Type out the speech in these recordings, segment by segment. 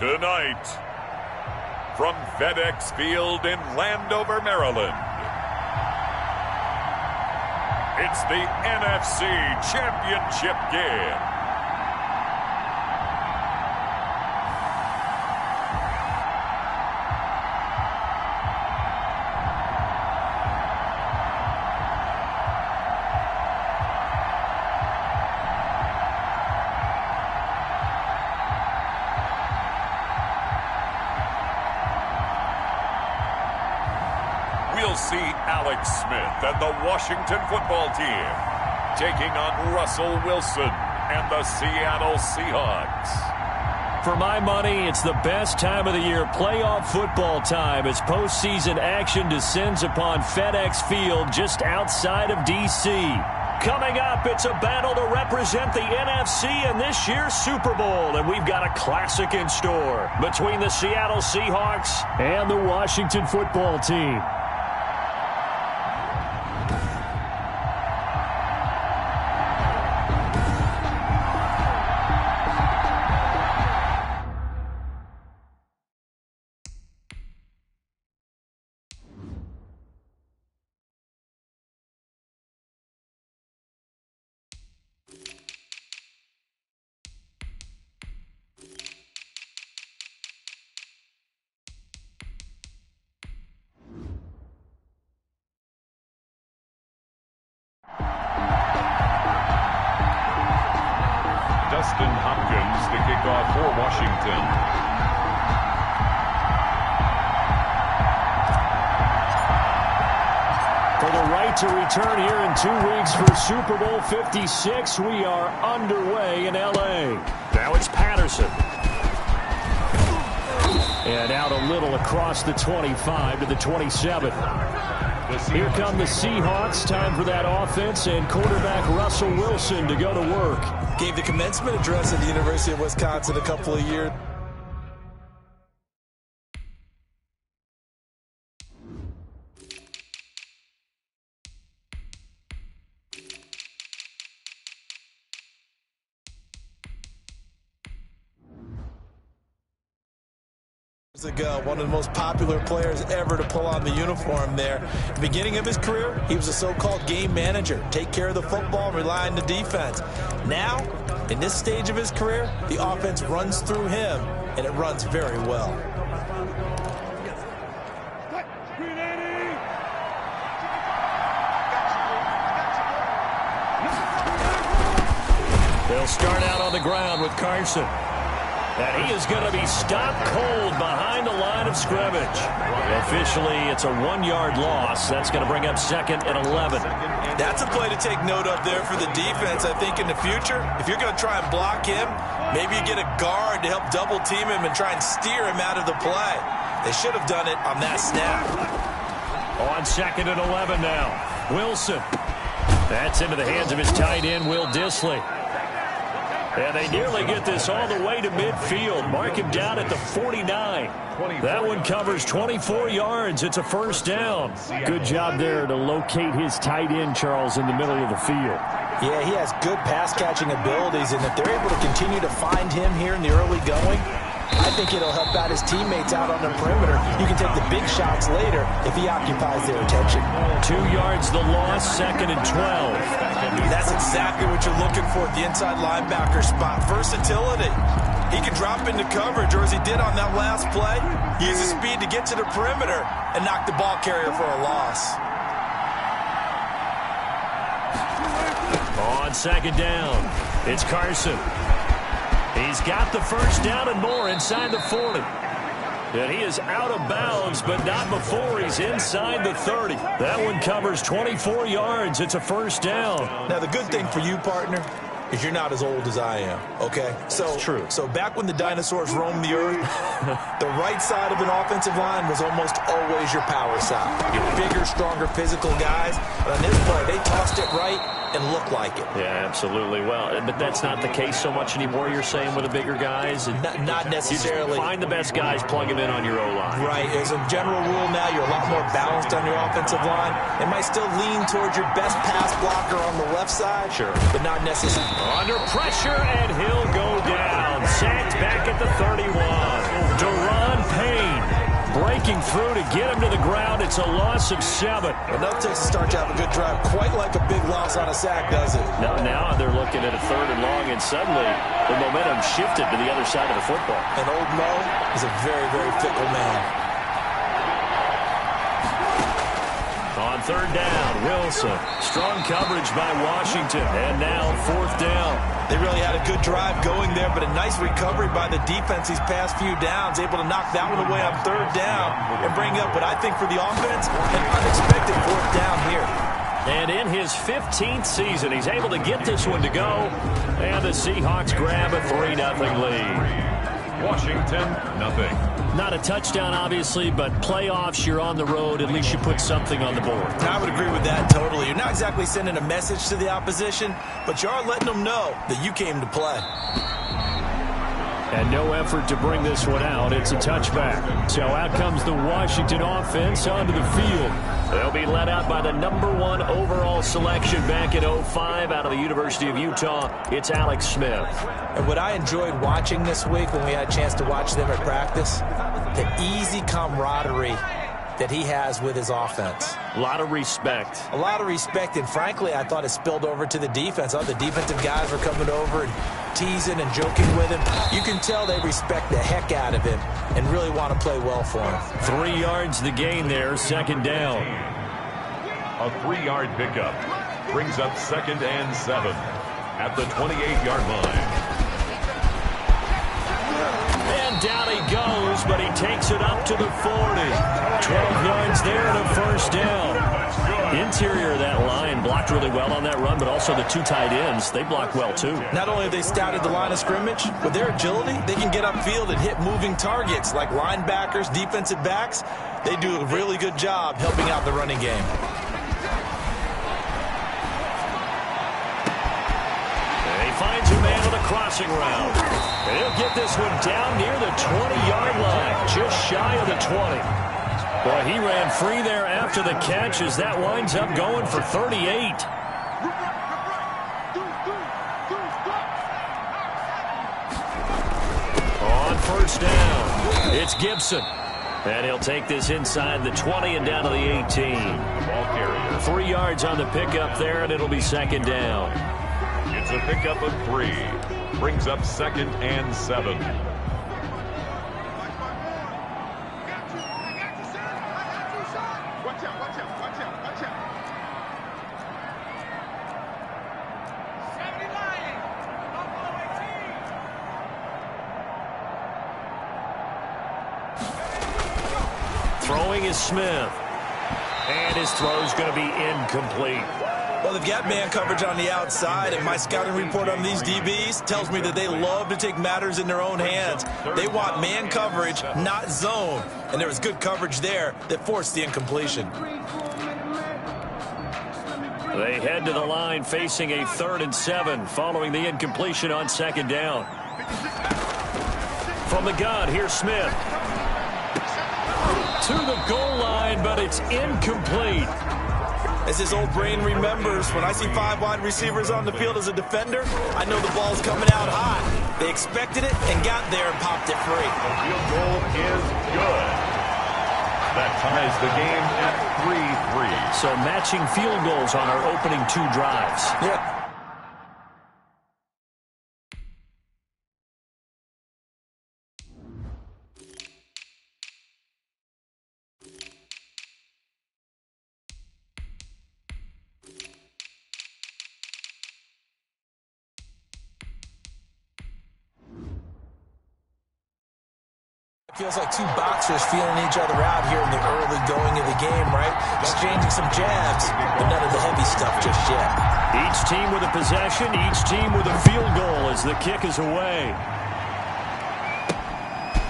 Tonight, from FedEx Field in Landover, Maryland, it's the NFC Championship game. We'll see Alex Smith and the Washington football team taking on Russell Wilson and the Seattle Seahawks. For my money, it's the best time of the year, playoff football time, as postseason action descends upon FedEx Field just outside of D.C. Coming up, it's a battle to represent the NFC in this year's Super Bowl, and we've got a classic in store between the Seattle Seahawks and the Washington football team. Dustin Hopkins, the kickoff for Washington. For the right to return here in 2 weeks for Super Bowl 56, we are underway in L.A. Now it's Patterson. And out a little across the 25 to the 27. Here come the Seahawks. Time for that offense and quarterback Russell Wilson to go to work. Gave the commencement address at the University of Wisconsin a couple of years. Ago, one of the most popular players ever to pull on the uniform there. At the beginning of his career, he was a so-called game manager. Take care of the football, rely on the defense. Now, in this stage of his career, the offense runs through him, and it runs very well. They'll start out on the ground with Carson. And he is going to be stopped cold behind the line of scrimmage. Officially, it's a 1-yard loss. That's going to bring up 2nd and 11. That's a play to take note of there for the defense. I think in the future, if you're going to try and block him, maybe you get a guard to help double team him and try and steer him out of the play. They should have done it on that snap. On 2nd and 11 now. Wilson. That's into the hands of his tight end, Will Dissly. And they nearly get this all the way to midfield. Mark him down at the 49. That one covers 24 yards. It's a first down. Good job there to locate his tight end, Charles, in the middle of the field. Yeah, he has good pass-catching abilities, and if they're able to continue to find him here in the early going, I think it'll help out his teammates out on the perimeter. You can take the big shots later if he occupies their attention. 2 yards the loss, 2nd and 12. That's exactly what you're looking for at the inside linebacker spot. Versatility. He can drop into coverage, or as he did on that last play, he uses speed to get to the perimeter and knock the ball carrier for a loss. On 2nd down, it's Carson. He's got the first down and more inside the 40. And he is out of bounds, but not before he's inside the 30. That one covers 24 yards. It's a first down. Now, the good thing for you, partner, is you're not as old as I am, okay? That's true. So back when the dinosaurs roamed the earth, the right side of an offensive line was almost always your power side. Your bigger, stronger, physical guys. But on this play, they tossed it right and look like it. Yeah, absolutely. Well, but that's not the case so much anymore, you're saying, with the bigger guys? And not necessarily. You just find the best guys, plug them in on your O-line. Right. As a general rule now, you're a lot more balanced on your offensive line. It might still lean towards your best pass blocker on the left side. Sure. But not necessarily. Under pressure, and he'll go down. Sacked back at the 31. Daron Payne breaking through to get him to the ground. It's a loss of 7. Enough takes to start to have a good drive. Quite like a big loss on a sack, does it? Now they're looking at a 3rd and long, and suddenly the momentum shifted to the other side of the football. And old Mo is a very, very fickle man. On 3rd down, Wilson. Strong coverage by Washington. And now 4th down. They really had a good drive going there, but a nice recovery by the defense these past few downs, able to knock that one away on 3rd down and bring up what I think for the offense, an unexpected 4th down here. And in his 15th season, he's able to get this one to go. And the Seahawks grab a 3-0 lead. Washington, nothing. Not a touchdown, obviously, but playoffs, you're on the road. At least you put something on the board. I would agree with that totally. You're not exactly sending a message to the opposition, but you are letting them know that you came to play. And no effort to bring this one out. It's a touchback. So out comes the Washington offense onto the field. They'll be led out by the #1 overall selection back in 2005 out of the University of Utah. It's Alex Smith. And what I enjoyed watching this week when we had a chance to watch them at practice, the easy camaraderie that he has with his offense. A lot of respect. A lot of respect, and frankly, I thought it spilled over to the defense. All the defensive guys were coming over and teasing and joking with him. You can tell they respect the heck out of him and really want to play well for him. 3 yards the gain there, 2nd down. A 3-yard pickup brings up 2nd and 7 at the 28-yard line. And down he goes, but he takes it up to the 40. 12 yards there and a 1st down. Interior of that line blocked really well on that run, but also the 2 tight ends, they blocked well too. Not only have they scouted the line of scrimmage, with their agility, they can get upfield and hit moving targets like linebackers, defensive backs. They do a really good job helping out the running game. And he finds a man with a crossing route. And he'll get this one down near the 20-yard line, just shy of the 20. Boy, he ran free there after the catch as that winds up going for 38. On 1st down, it's Gibson. And he'll take this inside the 20 and down to the 18. Ball carrier. 3 yards on the pickup there, and it'll be 2nd down. It's a pickup of 3. Brings up 2nd and 7. Throwing is Smith. And his throw's going to be incomplete. Well, they've got man coverage on the outside, and my scouting report on these DBs tells me that they love to take matters in their own hands. They want man coverage, not zone. And there was good coverage there that forced the incompletion. They head to the line facing a 3rd and 7 following the incompletion on 2nd down. From the gun, here's Smith. To the goal line, but it's incomplete. As his old brain remembers, when I see 5 wide receivers on the field as a defender, I know the ball's coming out hot. They expected it and got there and popped it free. The field goal is good. That ties the game at 3-3. So matching field goals on our opening 2 drives. Yeah. Feels like 2 boxers feeling each other out here in the early going of the game, right? Exchanging some jabs, but none of the heavy stuff just yet. Each team with a possession, each team with a field goal as the kick is away.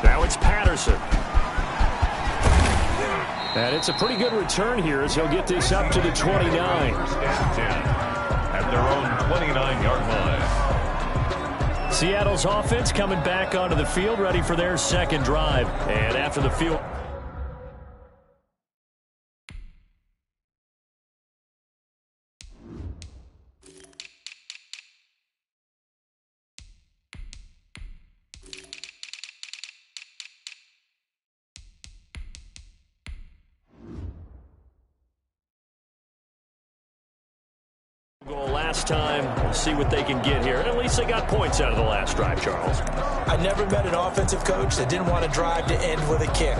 Now it's Patterson. And it's a pretty good return here as he'll get this up to the 29. 1st and 10 at their own 29-yard line. Seattle's offense coming back onto the field, ready for their 2nd drive. And after the field... last time. We'll see what they can get here. And at least they got points out of the last drive, Charles. I never met an offensive coach that didn't want to drive to end with a kick.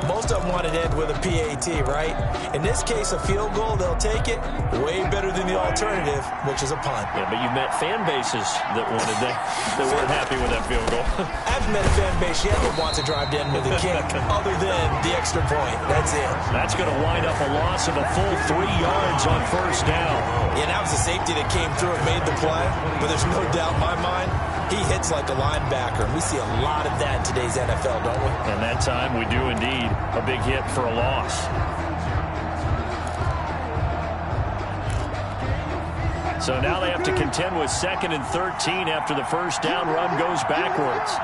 Most of them want to end with a PAT, right? In this case, a field goal, they'll take it. Way better than the alternative, which is a punt. Yeah, but you've met fan bases that weren't happy with that field goal. I haven't met a fan base yet that wants to drive to end with a kick other than the extra point. That's it. That's going to wind up a loss of a full 3 yards on first down. Yeah, that was the safety that came through and made the play. But there's no doubt in my mind, he hits like a linebacker. And we see a lot of that in today's NFL, don't we? And that time we do indeed. A big hit for a loss. So now they have to contend with 2nd and 13 after the first down run goes backwards.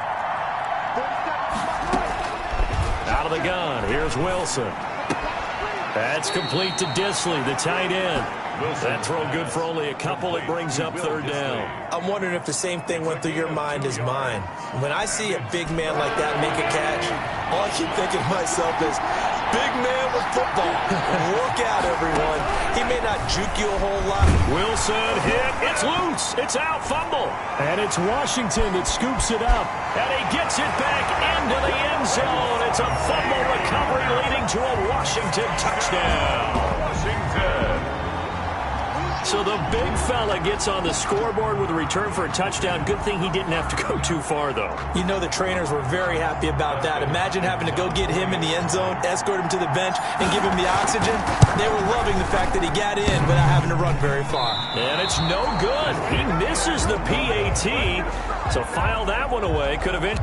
Out of the gun, here's Wilson. That's complete to Disley, the tight end. That throw good for only a couple. It brings up 3rd down. I'm wondering if the same thing went through your mind as mine. When I see a big man like that make a catch, all I keep thinking to myself is, big man with football. Look out, everyone. He may not juke you a whole lot. Wilson hit. It's loose. It's out. Fumble. And it's Washington that scoops it up. And he gets it back into the end zone. It's a fumble recovery leading to a Washington touchdown. Washington. So the big fella gets on the scoreboard with a return for a touchdown. Good thing he didn't have to go too far, though. You know the trainers were very happy about that. Imagine having to go get him in the end zone, escort him to the bench, and give him the oxygen. They were loving the fact that he got in without having to run very far. And it's no good. He misses the PAT. So file that one away. Could have been.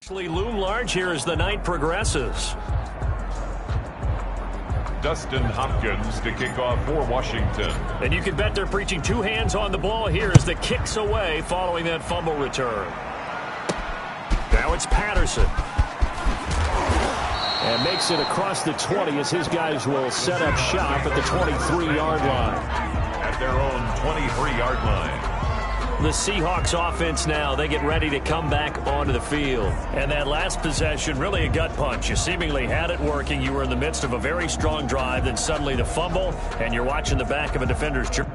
Loom large here as the night progresses. Dustin Hopkins to kick off for Washington. And you can bet they're preaching 2 hands on the ball here as the kick's away following that fumble return. Now it's Patterson. And makes it across the 20 as his guys will set up shop at the 23-yard line. At their own 23-yard line. The Seahawks offense now, they get ready to come back onto the field. And that last possession, really a gut punch. You seemingly had it working. You were in the midst of a very strong drive. Then suddenly the fumble, and you're watching the back of a defender's jersey.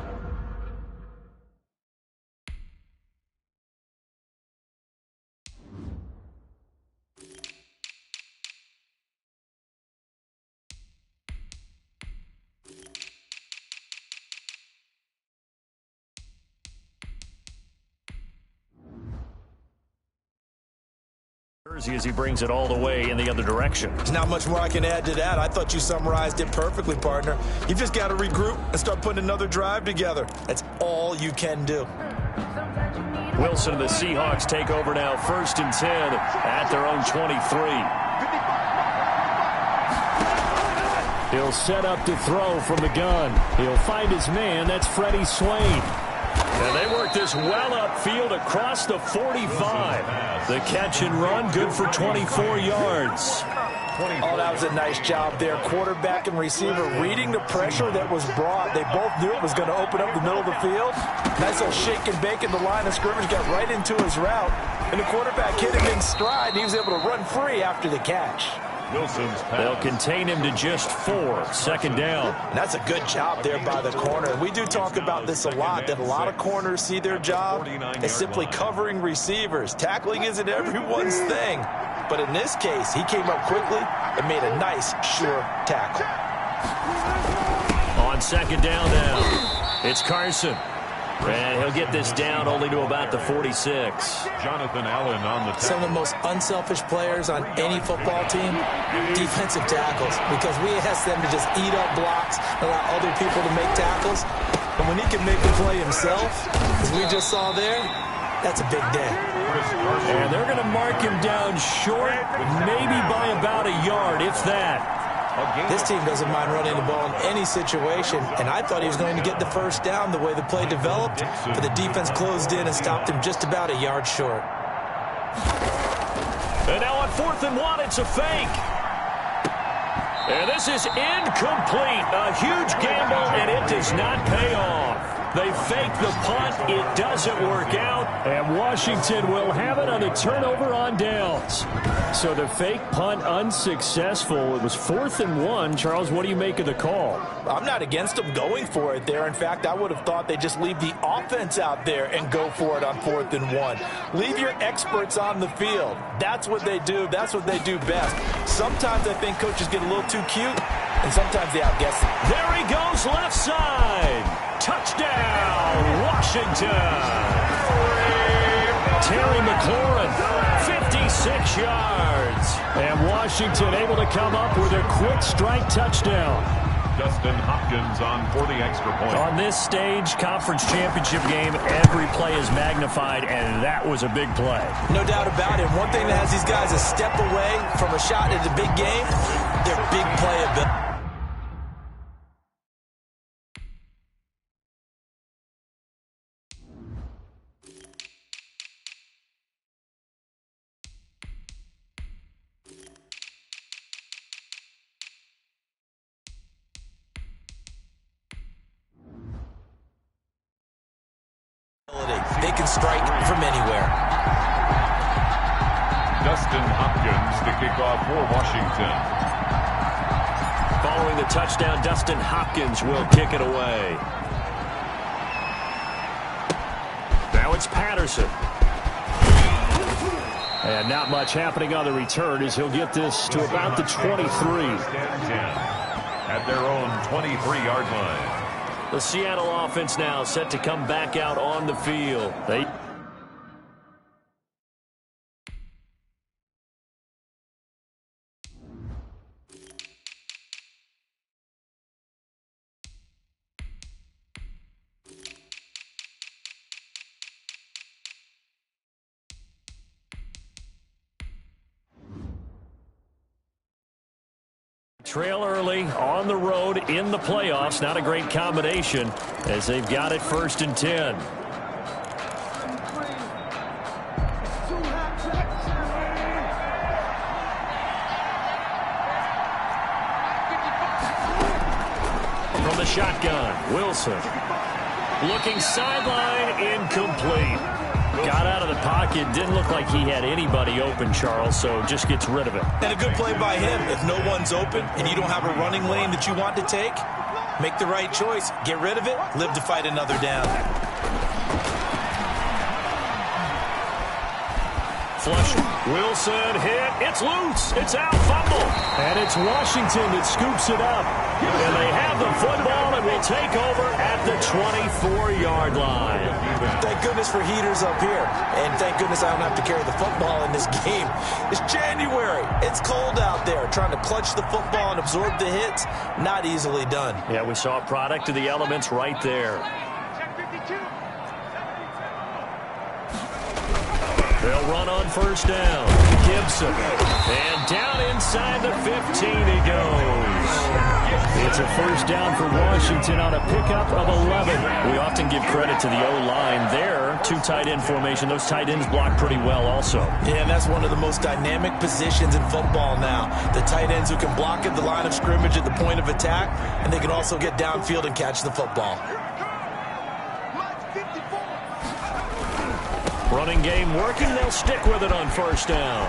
As he brings it all the way in the other direction. There's not much more I can add to that. I thought you summarized it perfectly, partner. You just got to regroup and start putting another drive together. That's all you can do. Wilson and the Seahawks take over now, 1st and 10 at their own 23. He'll set up to throw from the gun. He'll find his man. That's Freddie Swain. And they work this well upfield across the 45. The catch and run, good for 24 yards. Oh, that was a nice job there. Quarterback and receiver reading the pressure that was brought. They both knew it was going to open up the middle of the field. Nice little shake and bake in the line of scrimmage, got right into his route. And the quarterback hit him in stride, and he was able to run free after the catch. They'll contain him to just 4. 2nd down. And that's a good job there by the corner. We do talk about this a lot, that a lot of corners see their job as simply covering receivers. Tackling isn't everyone's thing. But in this case, he came up quickly and made a nice, sure tackle. On 2nd down now, it's Carson. And he'll get this down only to about the 46. Jonathan Allen on the tackle. Some of the most unselfish players on any football team, defensive tackles, because we ask them to just eat up blocks, allow other people to make tackles. And when he can make the play himself, as we just saw there, that's a big day. And they're going to mark him down short, maybe by about a yard, if that. This team doesn't mind running the ball in any situation, and I thought he was going to get the first down the way the play developed, but the defense closed in and stopped him just about a yard short. And now on 4th and 1, it's a fake. And this is incomplete. A huge gamble, and it does not pay off. They fake the punt. It doesn't work out. And Washington will have it on the turnover on downs. So the fake punt unsuccessful. It was 4th and 1. Charles, what do you make of the call? I'm not against them going for it there. In fact, I would have thought they just leave the offense out there and go for it on 4th and 1. Leave your experts on the field. That's what they do. That's what they do best. Sometimes I think coaches get a little too cute, and sometimes they outguess them. There he goes, left side. Touchdown, Washington. Terry McLaurin, 56 yards. And Washington able to come up with a quick strike touchdown. Dustin Hopkins on for the extra point. On this stage, conference championship game, every play is magnified, and that was a big play. No doubt about it. One thing that has these guys a step away from a shot at the big game, their big play ability. They can strike from anywhere. Dustin Hopkins to kick off for Washington. Following the touchdown, Dustin Hopkins will kick it away. Now it's Patterson. And not much happening on the return as he'll get this to about the 23. At their own 23-yard line. The Seattle offense now set to come back out on the field. Trail early on the road in the playoffs. Not a great combination as they've got it 1st and 10. From the shotgun, Wilson. Looking sideline, incomplete. Got out of the pocket. Didn't look like he had anybody open, Charles, so just gets rid of it. And a good play by him. If no one's open and you don't have a running lane that you want to take, make the right choice. Get rid of it. Live to fight another down. Flush. Wilson hit. It's loose. It's out. Fumble. And it's Washington that scoops it up. And they have the football and will take over at the 24-yard line. Thank goodness for heaters up here. And thank goodness I don't have to carry the football in this game. It's January. It's cold out there. Trying to clutch the football and absorb the hits, not easily done. Yeah, we saw a product of the elements right there. They'll run on 1st down. Gibson. And down inside the 15 he goes. It's a 1st down for Washington on a pickup of 11. We often give credit to the O-line there. 2 tight end formation. Those tight ends block pretty well also. Yeah, and that's one of the most dynamic positions in football now. The tight ends who can block at the line of scrimmage at the point of attack, and they can also get downfield and catch the football. Running game working. They'll stick with it on 1st down.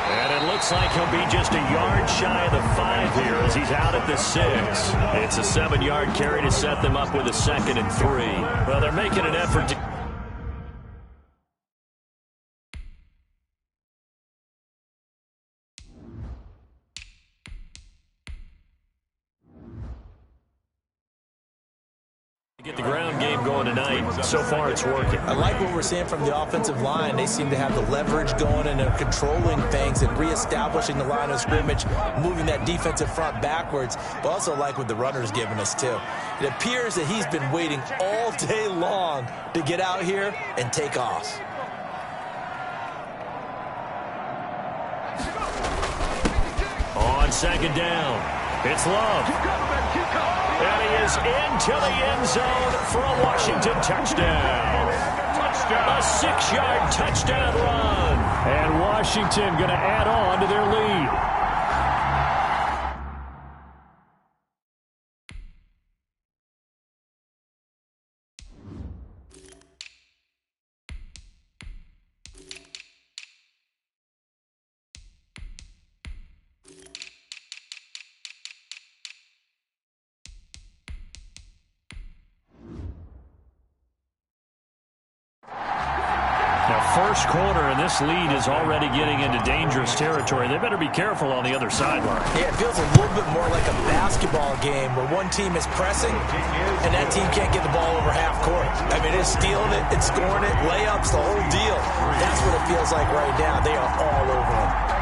And it looks like he'll be just a yard shy of the 5 here as he's out at the 6. It's a 7-yard carry to set them up with a 2nd and 3. Well, they're making an effort to... get the ground game going tonight. So far, it's working. I like what we're seeing from the offensive line. They seem to have the leverage going, and they're controlling things and reestablishing the line of scrimmage, moving that defensive front backwards. But also like what the runner's giving us, too. It appears that he's been waiting all day long to get out here and take off. On 2nd down, it's Love. And he is into the end zone for a Washington touchdown. A 6-yard touchdown run. And Washington going to add on to their lead. first quarter, and this lead is already getting into dangerous territory. They better be careful on the other sideline. Yeah, it feels a little bit more like a basketball game where one team is pressing and that team can't get the ball over half court. I mean, it's stealing it, it's scoring it, layups, the whole deal. That's what it feels like right now. They are all over them.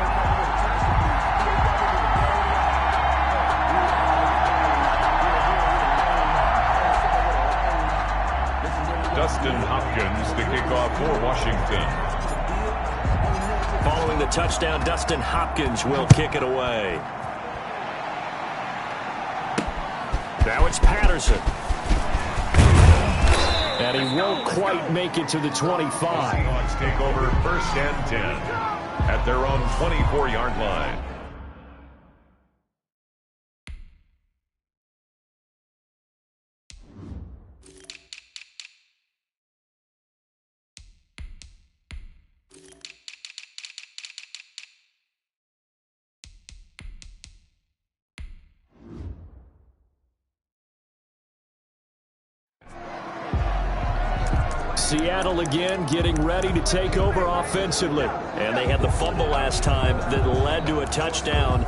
Dustin Hopkins to kick off for Washington. Following the touchdown, Dustin Hopkins will kick it away. Now it's Patterson. And he won't quite make it to the 25. Seahawks take over 1st and 10 at their own 24-yard line. Seattle again getting ready to take over offensively. And they had the fumble last time that led to a touchdown.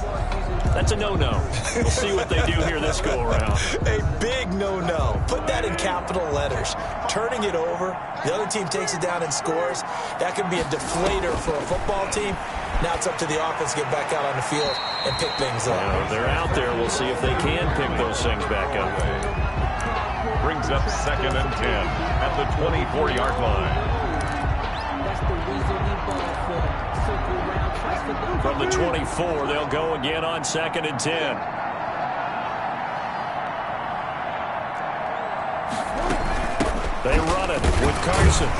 That's a no-no. We'll see what they do here this go-around. A big no-no. Put that in capital letters. Turning it over, the other team takes it down and scores. That can be a deflator for a football team. Now it's up to the offense to get back out on the field and pick things up. They're out there. We'll see if they can pick those things back up. Brings up 2nd and 10 at the 24-yard line. From the 24, they'll go again on 2nd and 10. They run it with Carson.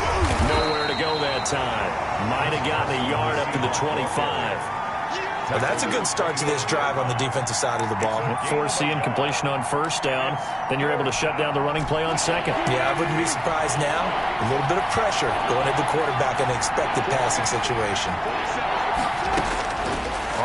Nowhere to go that time. Might have gotten a yard up to the 25. Well, that's a good start to this drive on the defensive side of the ball. Forcing incompletion on 1st down. Then you're able to shut down the running play on 2nd. Yeah, I wouldn't be surprised now. A little bit of pressure going at the quarterback in an expected passing situation.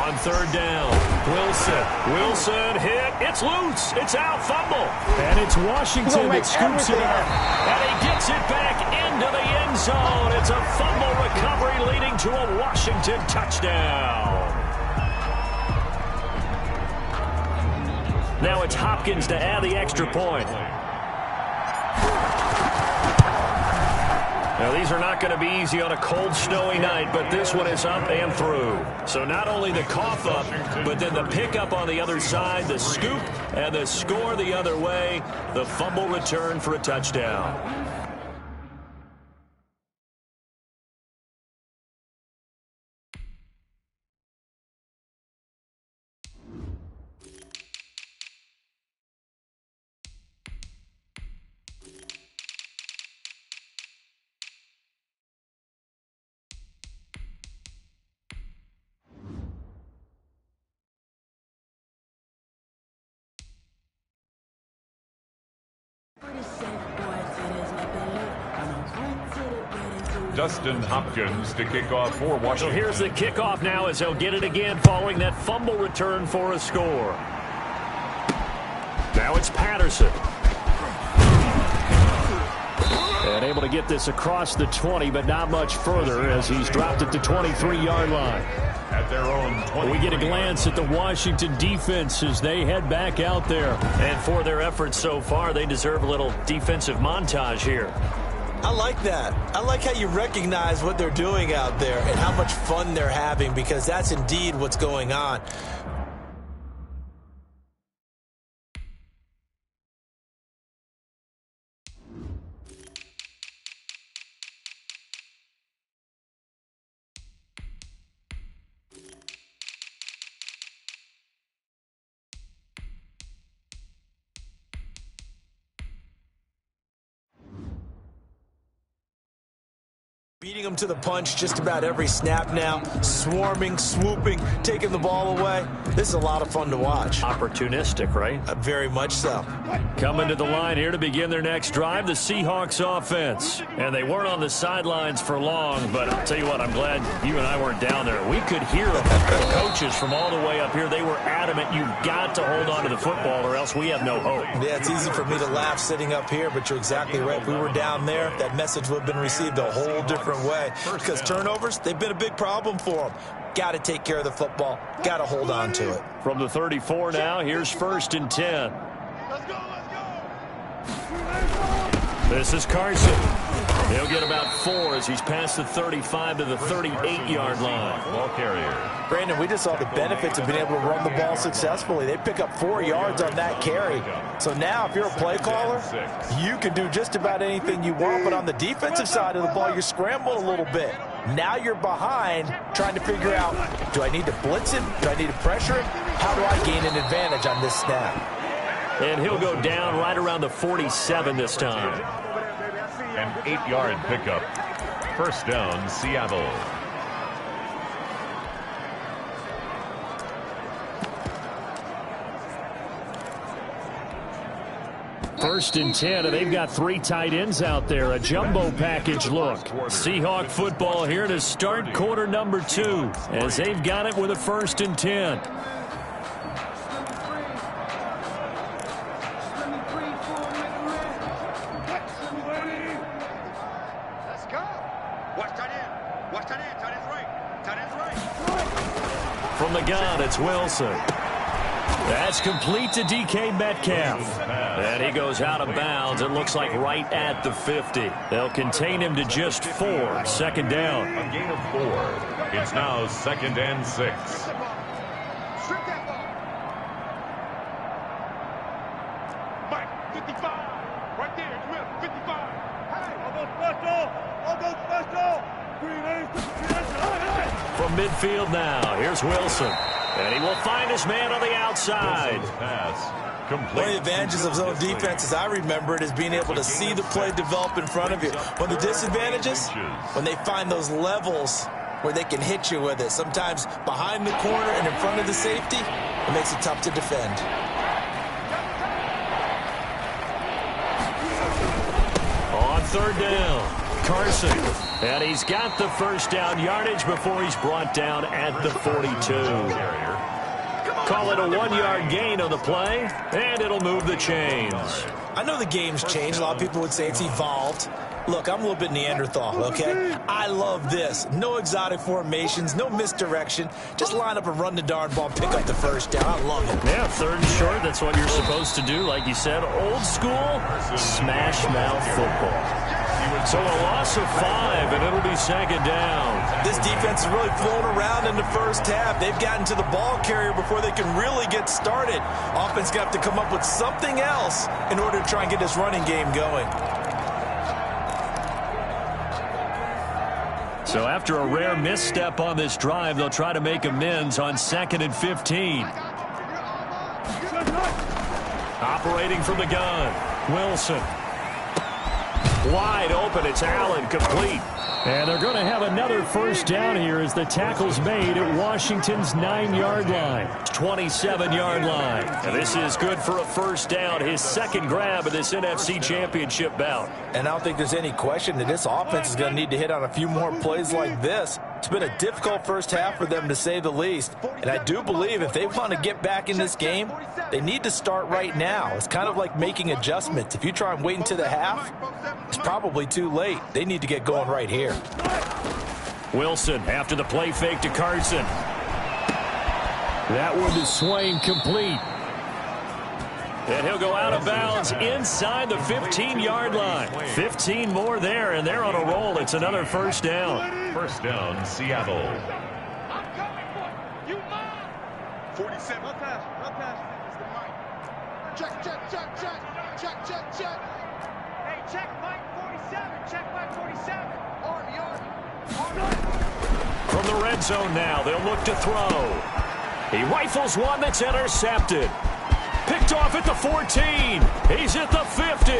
On 3rd down, Wilson hit. It's loose. It's out. Fumble. And it's Washington that scoops it up. And he gets it back into the end zone. It's a fumble recovery leading to a Washington touchdown. Now it's Hopkins to add the extra point. Now, these are not going to be easy on a cold, snowy night, but this one is up and through. So not only the cough up, but then the pickup on the other side, the scoop, and the score the other way, the fumble return for a touchdown. Dustin Hopkins to kick off for Washington. So here's the kickoff now as they'll get it again following that fumble return for a score. Now it's Patterson. And able to get this across the 20, but not much further as he's dropped at the 23-yard line. At their own 20. We get a glance at the Washington defense as they head back out there. And for their efforts so far, they deserve a little defensive montage here. I like that. I like how you recognize what they're doing out there and how much fun they're having, because that's indeed what's going on. Beating them to the punch just about every snap now. Swarming, swooping, taking the ball away. This is a lot of fun to watch. Opportunistic, right? Very much so. Coming to the line here to begin their next drive, the Seahawks offense. And they weren't on the sidelines for long, but I'll tell you what, I'm glad you and I weren't down there. We could hear the coaches from all the way up here. They were adamant, you've got to hold on to the football or else we have no hope. Yeah, it's easy for me to laugh sitting up here, but you're exactly right. If we were down there, that message would have been received a whole different different way. Because turnovers, they've been a big problem for them. Got to take care of the football. Got to hold on to it. From the 34 now, here's 1st and 10. This is Carson. He'll get about 4 as he's past the 35 to the 38-yard line. Ball carrier. Brandon, we just saw the benefits of being able to run the ball successfully. They pick up 4 yards on that carry. So now if you're a play caller, you can do just about anything you want. But on the defensive side of the ball, you're scrambling a little bit. Now you're behind trying to figure out, do I need to blitz him? Do I need to pressure him? How do I gain an advantage on this snap? And he'll go down right around the 47 this time. An 8-yard pickup. 1st down, Seattle. First and 10, and they've got 3 tight ends out there. A jumbo package look. Seahawk football here to start quarter number 2 as they've got it with a 1st and 10. Let's go. Watch tight end. Watch tight end. Tight end's right. Tight end's right. From the gun, it's Wilson. That's complete to DK Metcalf. And he goes out of bounds. It looks like right at the 50. They'll contain him to just 4. 2nd down. A gain of 4. It's now 2nd and 6. Strip that ball. Mike, 55. Right there. It's Will. 55. Hey. Almost special. From midfield now, here's Wilson. And he will find his man on the outside. One of the advantages of zone defense, as I remember it, is being able to see the play develop in front of you. One of the disadvantages, when they find those levels where they can hit you with it. Sometimes behind the corner and in front of the safety, it makes it tough to defend. On 3rd down, Carson. And he's got the 1st down yardage before he's brought down at the 42. Call it a 1-yard gain on the play, and it'll move the chains. I know the game's changed. A lot of people would say it's evolved. Look, I'm a little bit Neanderthal, okay? I love this. No exotic formations, no misdirection. Just line up and run the darn ball, pick up the 1st down. I love it. Yeah, 3rd and short, that's what you're supposed to do. Like you said, old school, smash mouth football. So a loss of 5, and it'll be 2nd down. This defense is really flown around in the first half. They've gotten to the ball carrier before they can really get started. Offense got to come up with something else in order to try and get this running game going. So after a rare misstep on this drive, they'll try to make amends on 2nd and 15. Operating from the gun, Wilson. Wide open, it's Allen, complete. And they're going to have another 1st down here as the tackle's made at Washington's 9-yard line. 27-yard line. And this is good for a 1st down, his 2nd grab of this NFC Championship bout. And I don't think there's any question that this offense is going to need to hit on a few more plays like this. It's been a difficult first half for them, to say the least. And I do believe if they want to get back in this game, they need to start right now. It's kind of like making adjustments. If you try and wait until the half, it's probably too late. They need to get going right here. Wilson after the play fake to Carson. That one to Swain, complete. And he'll go out of bounds inside the 15-yard line. 15 more there, and they're on a roll. It's another 1st down. 1st down, Seattle. I'm coming for you. You mine. 47. One pass. It's the Mike. Check. Hey, check Mike 47. Check Mike 47. Army. From the red zone now, they'll look to throw. He rifles one that's intercepted. Picked off at the 14. He's at the 50.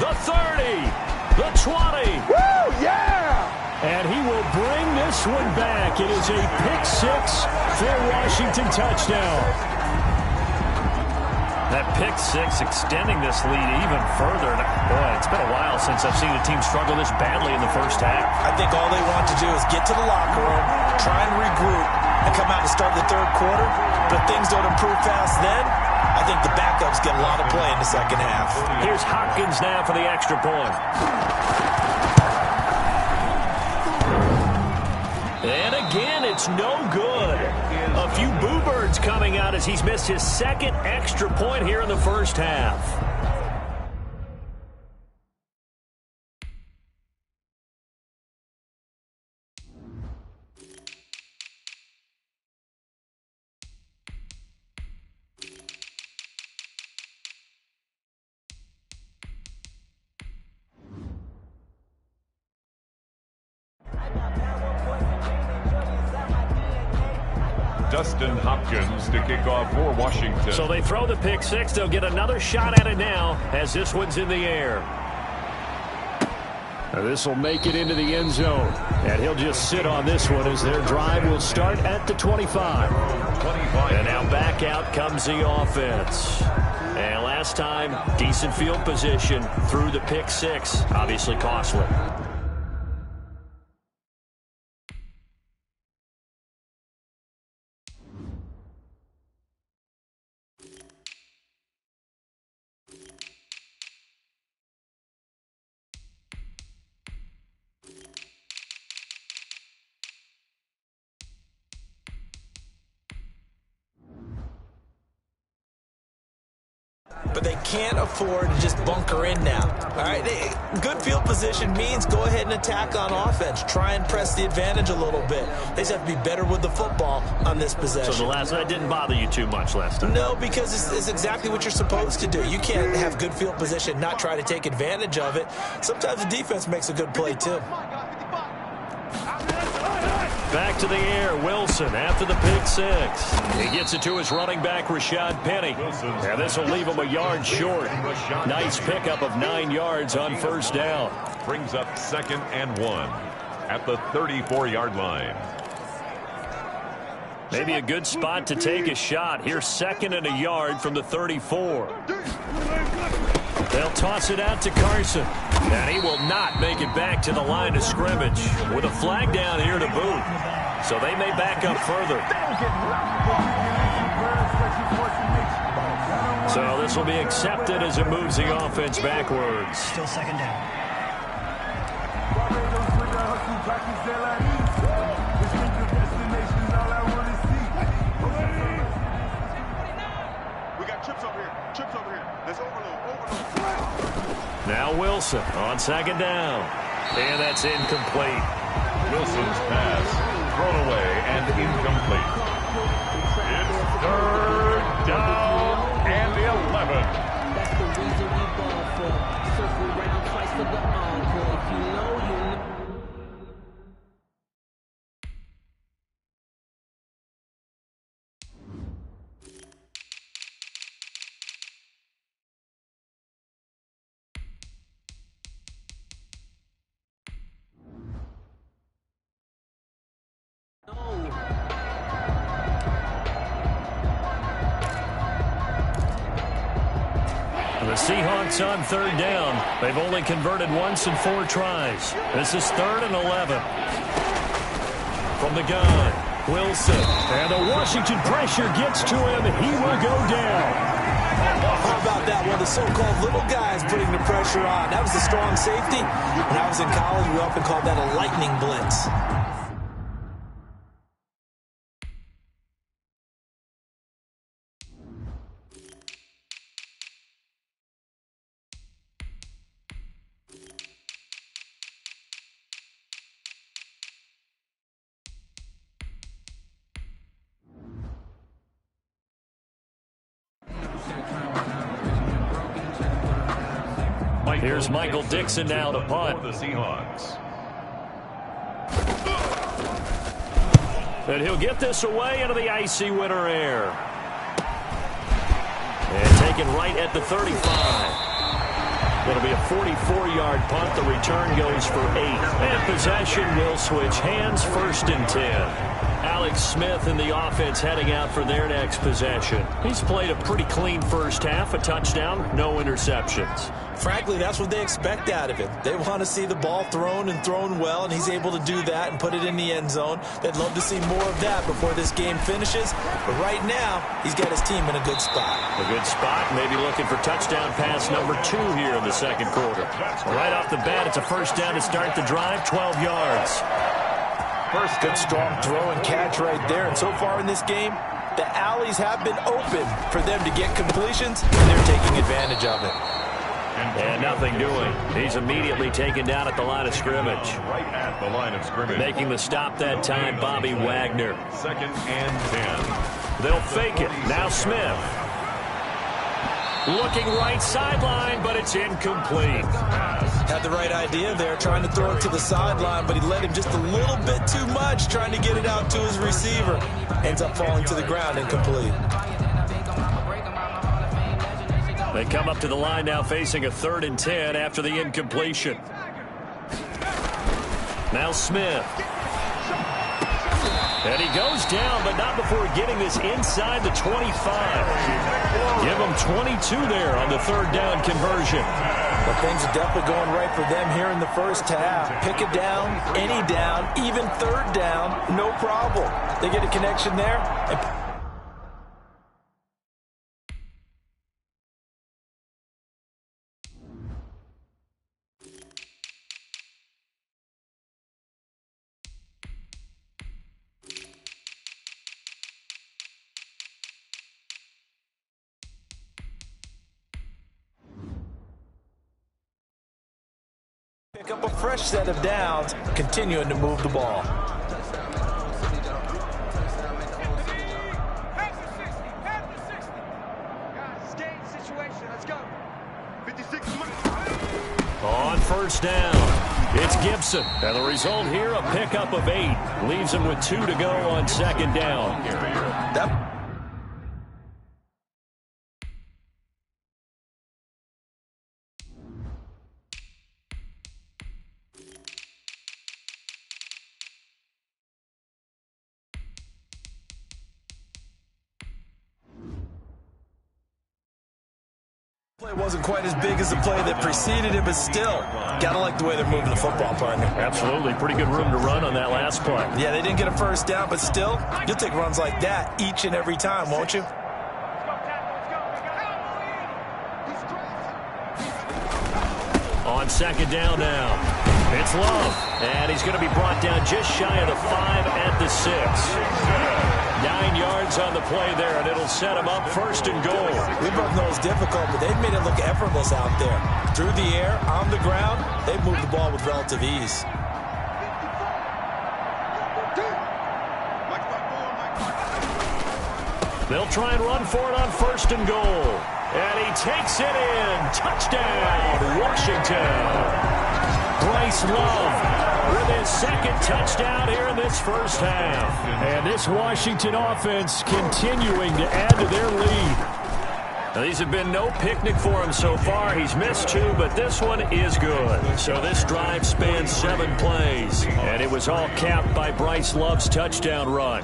The 30. The 20. Woo, yeah! And he will bring this one back. It is a pick-6 for a Washington touchdown. That pick-6 extending this lead even further. Boy, it's been a while since I've seen a team struggle this badly in the first half. I think all they want to do is get to the locker room, try and regroup, and come out and start the 3rd quarter. But if things don't improve fast then, I think the backups get a lot of play in the 2nd half. Here's Hopkins now for the extra point. And again, it's no good. A few boo birds coming out as he's missed his second extra point here in the first half. Dustin Hopkins to kick off for Washington. So they throw the pick six. They'll get another shot at it now as this one's in the air. This will make it into the end zone. And he'll just sit on this one as their drive will start at the 25. And now back out comes the offense. And last time, decent field position through the pick six. Obviously costly. But they can't afford to just bunker in now. All right, good field position means go ahead and attack on offense. Try and press the advantage a little bit. They just have to be better with the football on this possession. So that didn't bother you too much last time? No, because it's exactly what you're supposed to do. You can't have good field position, not try to take advantage of it. Sometimes the defense makes a good play too. Back to the air, Wilson after the pick six. He gets it to his running back, Rashad Penny. And this will leave him a yard short. Nice pickup of 9 yards on first down. Brings up 2nd and 1 at the 34-yard line. Maybe a good spot to take a shot. Here's 2nd and a yard from the 34. They'll toss it out to Carson. And he will not make it back to the line of scrimmage with a flag down here to boot. So they may back up further. So this will be accepted as it moves the offense backwards. Still 2nd down. We got trips over here. Trips over here. Let's overload. Now Wilson on 2nd down. And that's incomplete. Wilson's pass thrown away and incomplete. It's 3rd down and 11. That's the reason we ball for. Circle round twice for the encore. If you know, you know. The Seahawks on 3rd down. They've only converted once in 4 tries. This is 3rd and 11. From the gun, Wilson. And the Washington pressure gets to him. He will go down. How about that? One of the so-called little guys putting the pressure on. That was a strong safety. When I was in college, we often called that a lightning blitz. Here's Michael Dixon now to punt. The Seahawks. And he'll get this away into the icy winter air. And taken right at the 35. It'll be a 44-yard punt. The return goes for 8. And possession will switch hands, 1st and 10. Alex Smith in the offense heading out for their next possession. He's played a pretty clean first half, a touchdown, no interceptions. Frankly, that's what they expect out of him. They want to see the ball thrown and thrown well, and he's able to do that and put it in the end zone. They'd love to see more of that before this game finishes. But right now, he's got his team in a good spot. A good spot, maybe looking for touchdown pass number 2 here in the 2nd quarter. Right off the bat, it's a 1st down to start the drive, 12 yards. Good strong throw and catch right there. And so far in this game, the alleys have been open for them to get completions, and they're taking advantage of it. And nothing doing. He's immediately taken down at the line of scrimmage. Right at the line of scrimmage. Making the stop that time, Bobby Wagner. 2nd and 10. They'll fake it. Now Smith. Looking right sideline, but it's incomplete. Had the right idea there, trying to throw it to the sideline, but he led him just a little bit too much, trying to get it out to his receiver. Ends up falling to the ground, incomplete. They come up to the line now facing a 3rd and 10 after the incompletion. Now Smith. And he goes down, but not before getting this inside the 25. Give him 22 there on the 3rd down conversion. But things are definitely going right for them here in the first half. Pick it down, any down, even 3rd down, no problem. They get a connection there. Pick up a fresh set of downs, continuing to move the ball. On 1st down, it's Gibson. And the result here, a pickup of 8. Leaves him with 2 to go on 2nd down. Play wasn't quite as big as the play that preceded it, but still, gotta like the way they're moving the football, partner. Absolutely. Pretty good room to run on that last play. Yeah, they didn't get a 1st down, but still, you'll take runs like that each and every time, won't you? On 2nd down now, it's Love. And he's going to be brought down just shy of the 5 at the 6. 9 yards on the play there, and it'll set him up 1st and goal. We both know it's difficult, but they've made it look effortless out there. Through the air, on the ground, they've moved the ball with relative ease. They'll try and run for it on 1st and goal. And he takes it in. Touchdown, Washington. Bryce Love with his 2nd touchdown here in this first half. And this Washington offense continuing to add to their lead. Now, these have been no picnic for him so far. He's missed 2, but this one is good. So this drive spans 7 plays. And it was all capped by Bryce Love's touchdown run.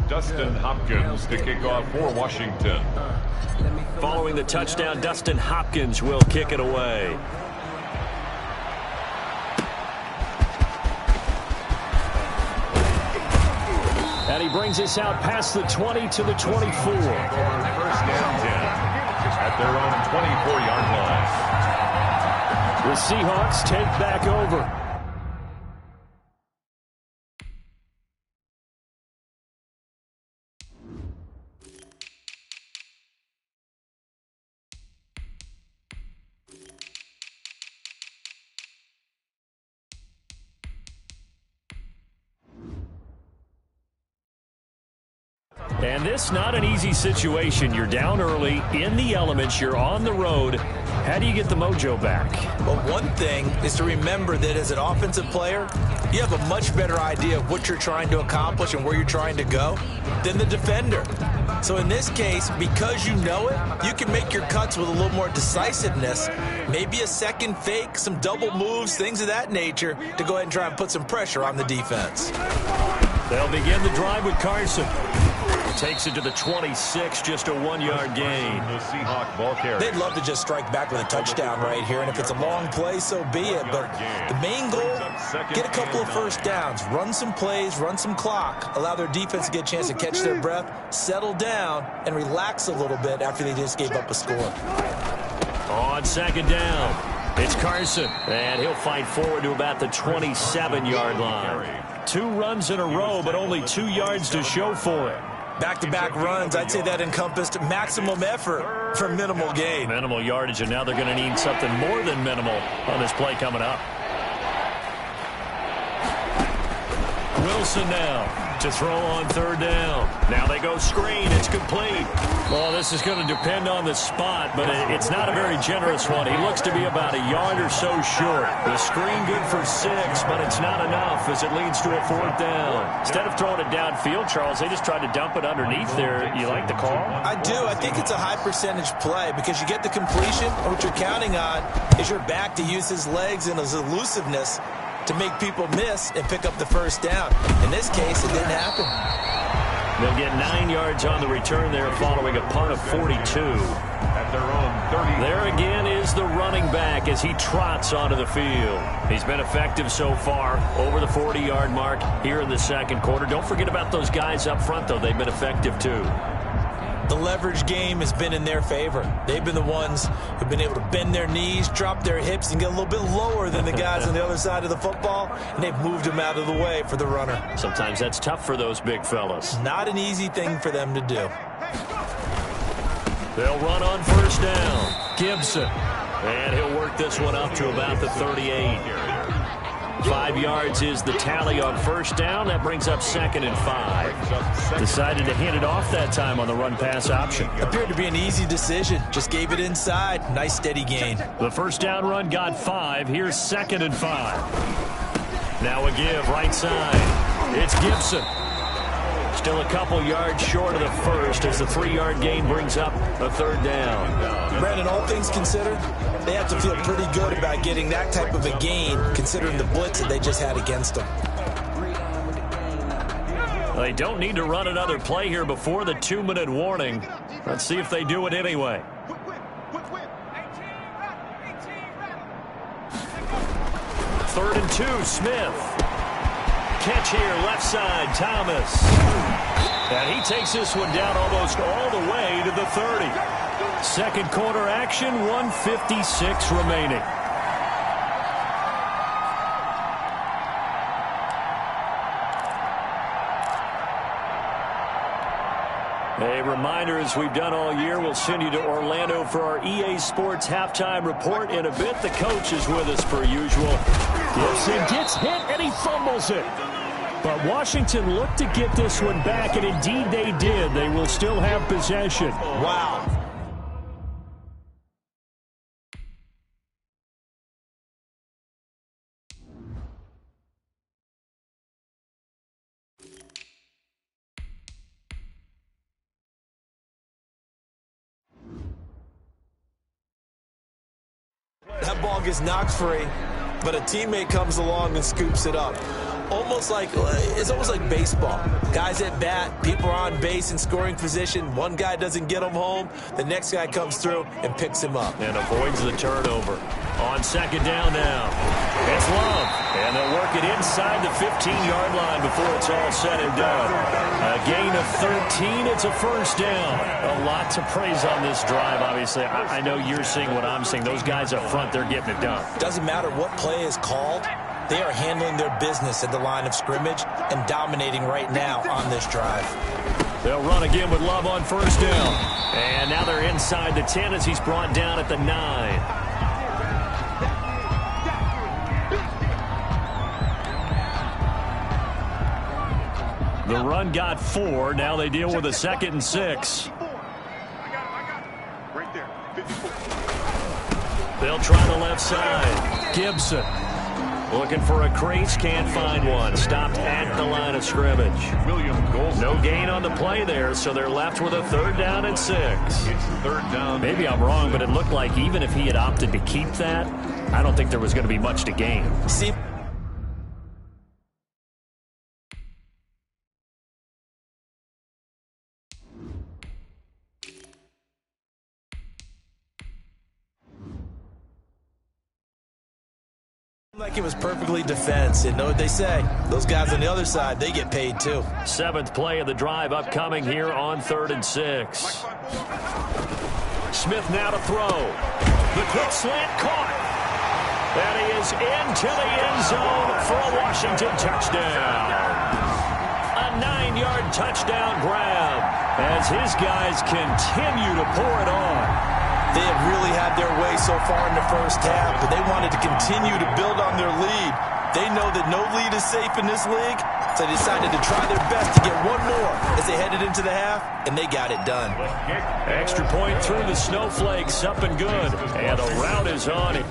Dustin Hopkins to kick off for Washington. Following the touchdown, Dustin Hopkins will kick it away. And he brings us out past the 20 to the 24. 1st and 10 at their own 24-yard line. The Seahawks take back over. And this not an easy situation. You're down early, in the elements, you're on the road. How do you get the mojo back? Well, one thing is to remember that as an offensive player, you have a much better idea of what you're trying to accomplish and where you're trying to go than the defender. So in this case, because you know it, you can make your cuts with a little more decisiveness, maybe a second fake, some double moves, things of that nature, to go ahead and try and put some pressure on the defense. They'll begin the drive with Carson. Takes it to the 26, just a 1-yard gain. The Seahawk ball carrier. They'd love to just strike back with a touchdown right here, and if it's a long play, so be it. But the main goal, get a couple of first downs, run some plays, run some clock, allow their defense to get a chance to catch their breath, settle down, and relax a little bit after they just gave up a score. On second down, it's Carson, and he'll fight forward to about the 27-yard line. 2 runs in a row, but only 2 yards to show for it. Back-to-back runs, I'd say that encompassed maximum effort for minimal gain. Minimal yardage, and now they're going to need something more than minimal on this play coming up. Wilson now to throw on third down. Now they go screen. It's complete. Well, this is going to depend on the spot, but it's not a very generous one. He looks to be about a yard or so short. The screen good for 6, but it's not enough as it leads to a 4th down. Instead of throwing it downfield, Charles, they just tried to dump it underneath there. You like the call? I do. I think it's a high percentage play because you get the completion, and what you're counting on is your back to use his legs and his elusiveness to make people miss and pick up the first down. In this case, it didn't happen. They'll get 9 yards on the return there following a punt of 42. At their own 30. There again is the running back as he trots onto the field. He's been effective so far, over the 40-yard mark here in the second quarter. Don't forget about those guys up front, though. They've been effective, too. The leverage game has been in their favor. They've been the ones who've been able to bend their knees, drop their hips, and get a little bit lower than the guys on the other side of the football, and they've moved them out of the way for the runner. Sometimes that's tough for those big fellas. Not an easy thing for them to do. They'll run on first down. Gibson. And he'll work this one up to about the 38. 5 yards is the tally on first down. That brings up 2nd and 5. Decided to hand it off that time on the run-pass option. Appeared to be an easy decision. Just gave it inside. Nice steady gain. The first down run got 5. Here's 2nd and 5. Now a give right side. It's Gibson. Still a couple yards short of the first as the 3-yard gain brings up a 3rd down. Brandon, all things considered, they have to feel pretty good about getting that type of a gain considering the blitz that they just had against them. They don't need to run another play here before the 2-minute warning. Let's see if they do it anyway. 3rd and 2, Smith. Catch here, left side, Thomas. And he takes this one down almost all the way to the 30. Second quarter action, 1:56 remaining. A reminder, as we've done all year, we'll send you to Orlando for our EA Sports halftime report in a bit. The coach is with us per usual. Gibson gets hit and he fumbles it. But Washington looked to get this one back, and indeed they did. They will still have possession. Wow. That ball gets knocked free, but a teammate comes along and scoops it up. It's almost like baseball. Guys at bat, people are on base in scoring position. One guy doesn't get him home. The next guy comes through and picks him up. And avoids the turnover. On second down now. It's Love. And they'll work it inside the 15-yard line before it's all said and done. A gain of 13. It's a first down. A lot to praise on this drive, obviously. I know you're seeing what I'm seeing. Those guys up front, they're getting it done. Doesn't matter what play is called. They are handling their business at the line of scrimmage and dominating right now on this drive. They'll run again with Love on first down. And now they're inside the 10 as he's brought down at the 9. The run got 4. Now they deal with a 2nd and 6. Right there. 54. They'll try the left side. Gibson. Looking for a crease, can't find one. Stopped at the line of scrimmage. No gain on the play there, so they're left with a 3rd down and 6. It's 3rd down. Maybe I'm wrong, but it looked like even if he had opted to keep that, I don't think there was going to be much to gain. See, like it was perfectly defense. And know what they say, those guys on the other side, they get paid too. 7th play of the drive upcoming here on 3rd and 6. Smith now to throw. The quick slant caught. And he is into the end zone for a Washington touchdown. A 9-yard touchdown grab as his guys continue to pour it on. They have really had their way so far in the first half, but they wanted to continue to build on their lead. They know that no lead is safe in this league, so they decided to try their best to get one more as they headed into the half, and they got it done. Extra point through the snowflakes, up and good. And a route is on it.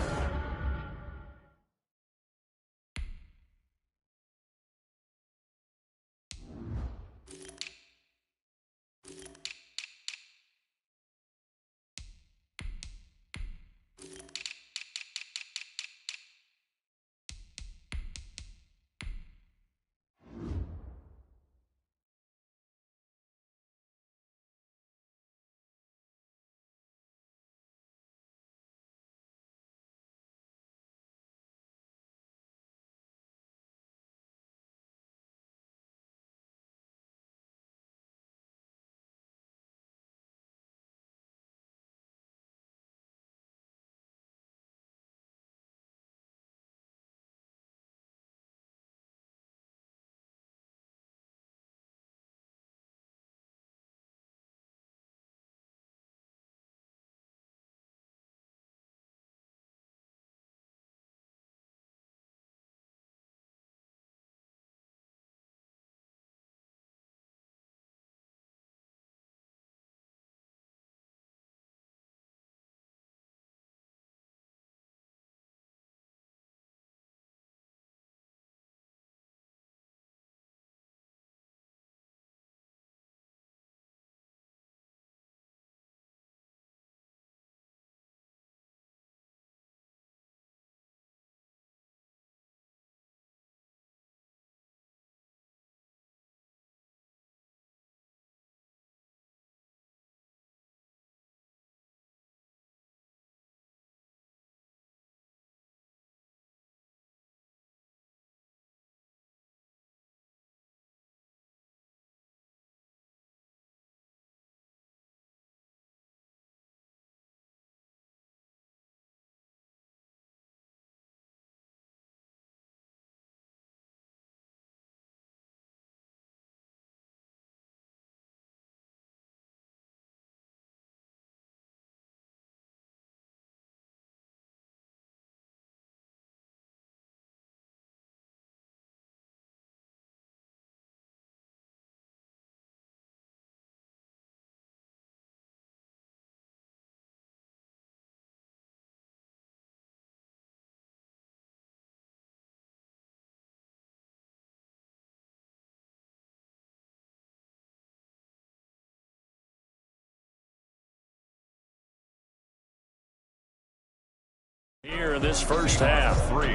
Here in this first half. 3.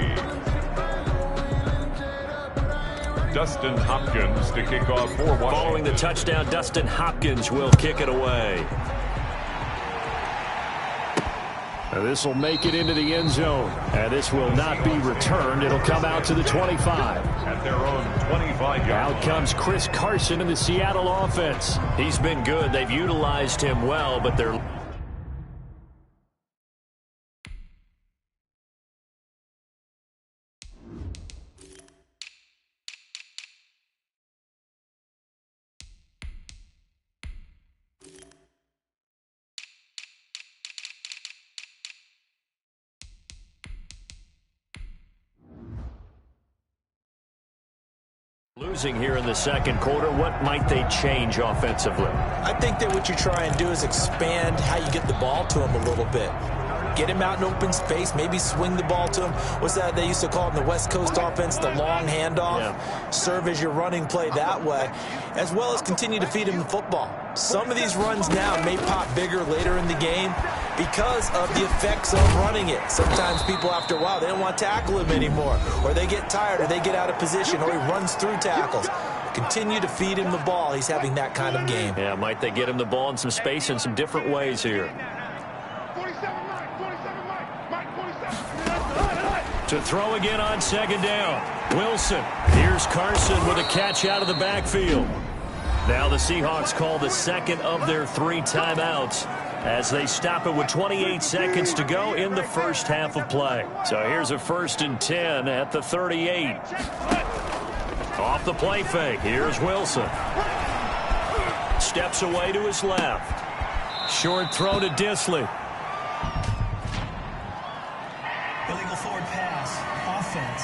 Dustin Hopkins to kick off for Washington. Following the touchdown, Dustin Hopkins will kick it away. This will make it into the end zone. And this will not be returned. It'll come out to the 25. At their own 25-yard line. Out comes Chris Carson in the Seattle offense. He's been good. They've utilized him well, but they're... losing here in the second quarter. What might they change offensively? I think that what you try and do is expand how you get the ball to them a little bit. Get him out in open space, maybe swing the ball to him. What's that they used to call in the West Coast offense, the long handoff? Yeah. Serve as your running play that way, as well as continue to feed him the football. Some of these runs now may pop bigger later in the game because of the effects of running it. Sometimes people, after a while, they don't want to tackle him anymore, or they get tired, or they get out of position, or he runs through tackles. Continue to feed him the ball. He's having that kind of game. Yeah, might they get him the ball in some space in some different ways here. 47, Mike, 47. To throw again on second down. Wilson. Here's Carson with a catch out of the backfield. Now the Seahawks call the second of their 3 timeouts as they stop it with 28 seconds to go in the first half of play. So here's a 1st and 10 at the 38. Off the play fake. Here's Wilson. Steps away to his left. Short throw to Dissly. Illegal forward pass. Offense.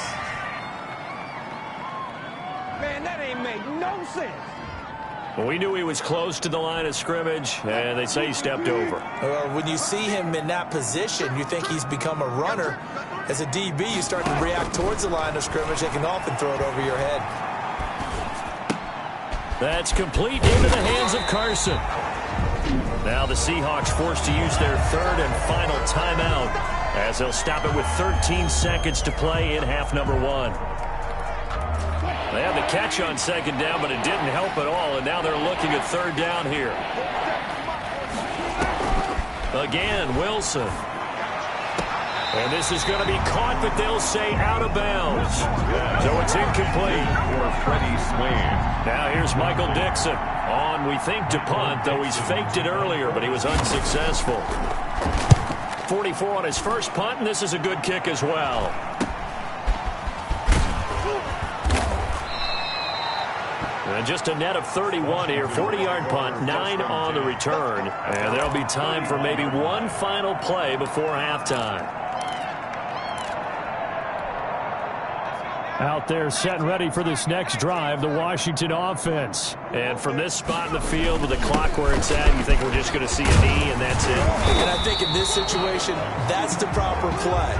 Man, that ain't make no sense. Well, we knew he was close to the line of scrimmage, and they say he stepped over. When you see him in that position, you think he's become a runner. As a DB, you start to react towards the line of scrimmage. They can often throw it over your head. That's complete into the hands of Carson. Now the Seahawks forced to use their 3rd and final timeout as they'll stop it with 13 seconds to play in half number 1. They had the catch on second down, but it didn't help at all, and now they're looking at 3rd down here. Again, Wilson. And this is going to be caught, but they'll say out of bounds. So it's incomplete. For Freddie Swain. Now here's Michael Dixon on, we think, to punt, though he's faked it earlier, but he was unsuccessful. 44 on his first punt, and this is a good kick as well. And just a net of 31 here, 40-yard punt, 9 on the return. And there'll be time for maybe one final play before halftime. Out there set and ready for this next drive, the Washington offense. And from this spot in the field with the clock where it's at, you think we're just going to see a knee and that's it? And I think in this situation, that's the proper play.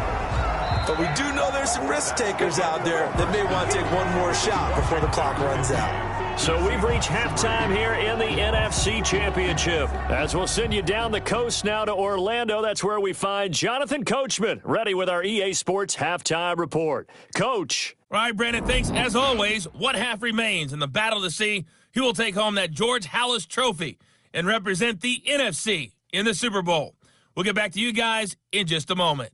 But we do know there's some risk takers out there that may want to take one more shot before the clock runs out. So we've reached halftime here in the NFC Championship. As we'll send you down the coast now to Orlando, that's where we find Jonathan Coachman, ready with our EA Sports Halftime Report. Coach. All right, Brandon, thanks. As always, one half remains in the battle to see who will take home that George Halas Trophy and represent the NFC in the Super Bowl. We'll get back to you guys in just a moment.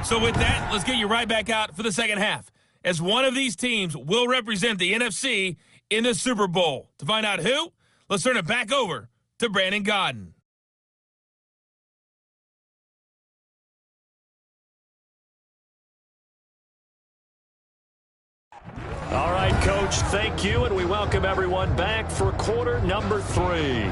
So with that, let's get you right back out for the second half, as one of these teams will represent the NFC in the Super Bowl. To find out who, let's turn it back over to Brandon Gaudin. All right, Coach, thank you, and we welcome everyone back for quarter number 3.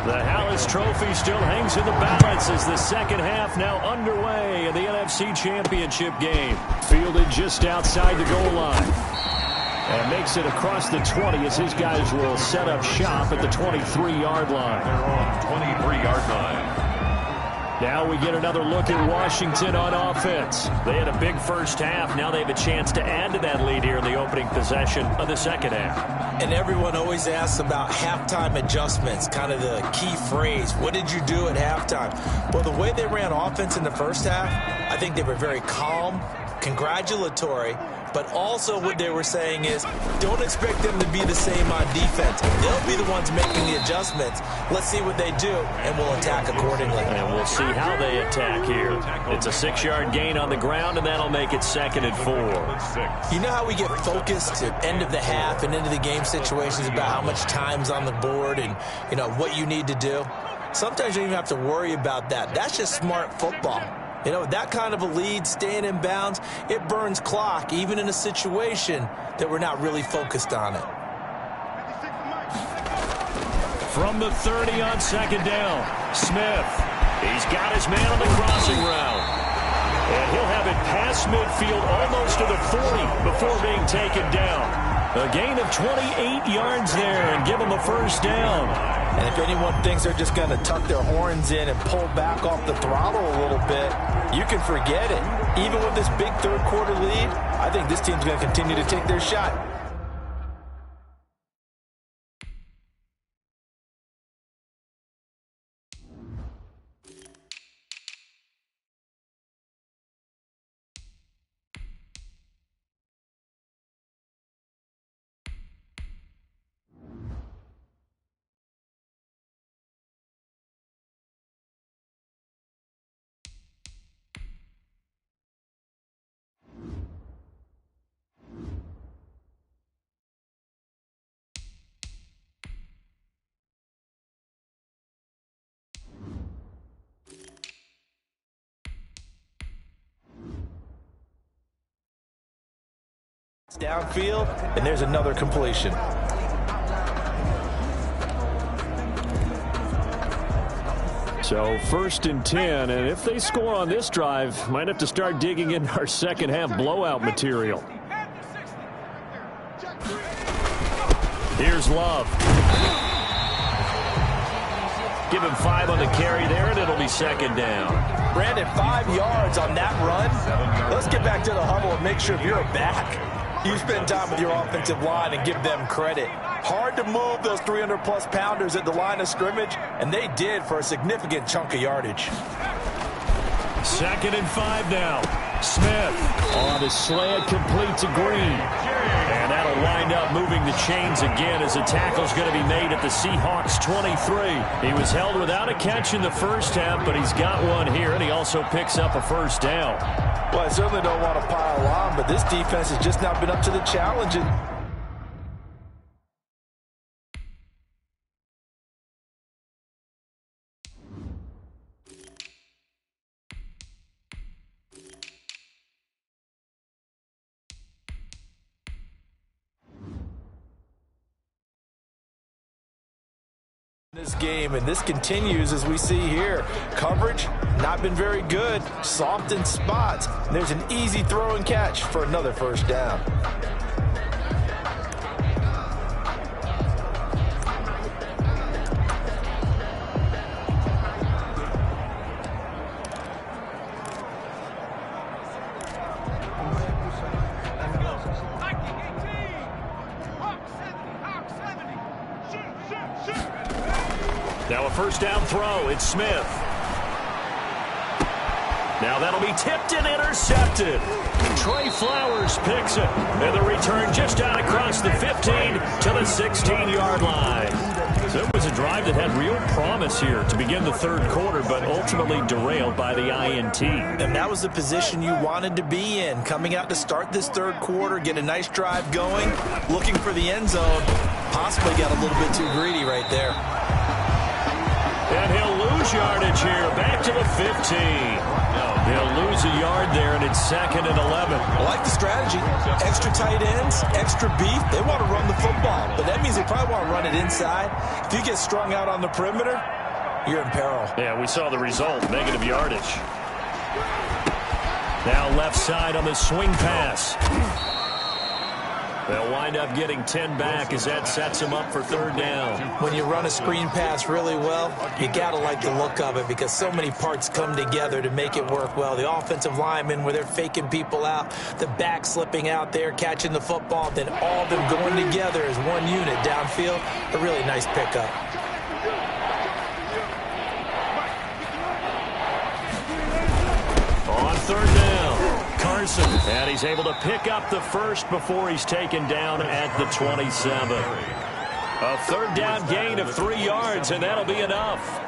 The Halas Trophy still hangs in the balance as the second half now underway in the NFC Championship game. Fielded just outside the goal line. And makes it across the 20 as his guys will set up shop at the 23-yard line. They're on 23-yard line. Now we get another look at Washington on offense. They had a big first half. Now they have a chance to add to that lead here in the opening possession of the second half. And everyone always asks about halftime adjustments, kind of the key phrase. What did you do at halftime? Well, the way they ran offense in the first half, I think they were very calm, congratulatory, but also what they were saying is don't expect them to be the same on defense. They'll be the ones making the adjustments. Let's see what they do, and we'll attack accordingly. And we'll see how they attack here. It's a 6-yard gain on the ground, and that'll make it 2nd and 4. You know how we get focused at end of the half and into the game situations about how much time's on the board and, you know, what you need to do? Sometimes you don't even have to worry about that. That's just smart football. You know, that kind of a lead, staying in bounds, it burns clock, even in a situation that we're not really focused on it. From the 30 on second down, Smith. He's got his man on the crossing route. And he'll have it past midfield almost to the 40 before being taken down. A gain of 28 yards there and give them a first down. And if anyone thinks they're just going to tuck their horns in and pull back off the throttle a little bit, you can forget it. Even with this big third quarter lead, I think this team's going to continue to take their shot. Downfield, and there's another completion. So 1st and 10, and if they score on this drive, might have to start digging in our second half blowout material. Here's Love. Give him 5 on the carry there, and it'll be 2nd down. Brandon, 5 yards on that run. Let's get back to the huddle and make sure if you're a back, you spend time with your offensive line and give them credit. Hard to move those 300-plus pounders at the line of scrimmage, and they did for a significant chunk of yardage. 2nd and 5 now. Smith on his slant, complete to Green. And that'll wind up moving the chains again as a tackle's going to be made at the Seahawks 23. He was held without a catch in the first half, but he's got one here, and he also picks up a first down. Well, I certainly don't want to pile on, but this defense has just not been up to the challenge. This game, and this continues as we see here. Coverage not been very good, soft in spots, and there's an easy throw and catch for another first down. Now a first down throw. It's Smith. Now that'll be tipped and intercepted. Trey Flowers picks it. And the return just out across the 15 to the 16-yard line. So it was a drive that had real promise here to begin the third quarter, but ultimately derailed by the INT. And that was the position you wanted to be in. Coming out to start this third quarter, get a nice drive going, looking for the end zone. Possibly got a little bit too greedy right there. And he'll lose yardage here, back to the 15. He'll lose a yard there, and it's 2nd and 11. I like the strategy. Extra tight ends, extra beef. They want to run the football, but that means they probably want to run it inside. If you get strung out on the perimeter, you're in peril. Yeah, we saw the result, negative yardage. Now left side on the swing pass. They'll wind up getting 10 back as that sets them up for third down. When you run a screen pass really well, you got to like the look of it because so many parts come together to make it work well. The offensive linemen where they're faking people out, the back slipping out there, catching the football, then all of them going together as one unit downfield. A really nice pickup. On third down. Carson, and he's able to pick up the first before he's taken down at the 27. A third down gain of 3 yards, and that'll be enough.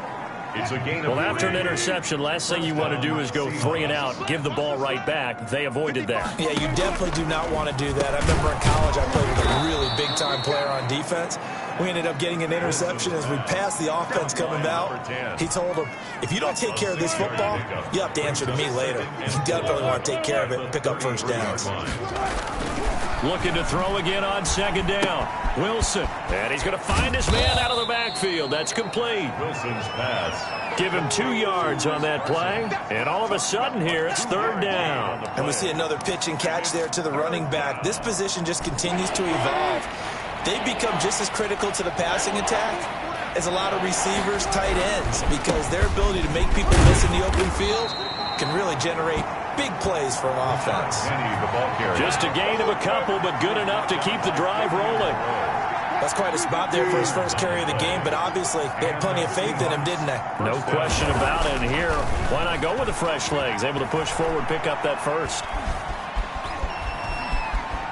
Well, after an interception, last thing you want to do is go 3 and out, give the ball right back. They avoided that. Yeah, you definitely do not want to do that. I remember in college I played with a really big-time player on defense. We ended up getting an interception as we passed the offense coming out. He told him, if you don't take care of this football, you have to answer to me later. You definitely want to take care of it and pick up first downs. Looking to throw again on second down. Wilson. And he's going to find his man out of the backfield. That's complete. Wilson's pass. Give him 2 yards on that play. And all of a sudden here, it's third down. And we see another pitch and catch there to the running back. This position just continues to evolve. They've become just as critical to the passing attack as a lot of receivers, tight ends, because their ability to make people miss in the open field can really generate big plays for an offense. Just a gain of a couple, but good enough to keep the drive rolling. That's quite a spot there for his first carry of the game, but obviously they had plenty of faith in him, didn't they? No question about it. And here, why not go with the fresh legs? Able to push forward, pick up that first.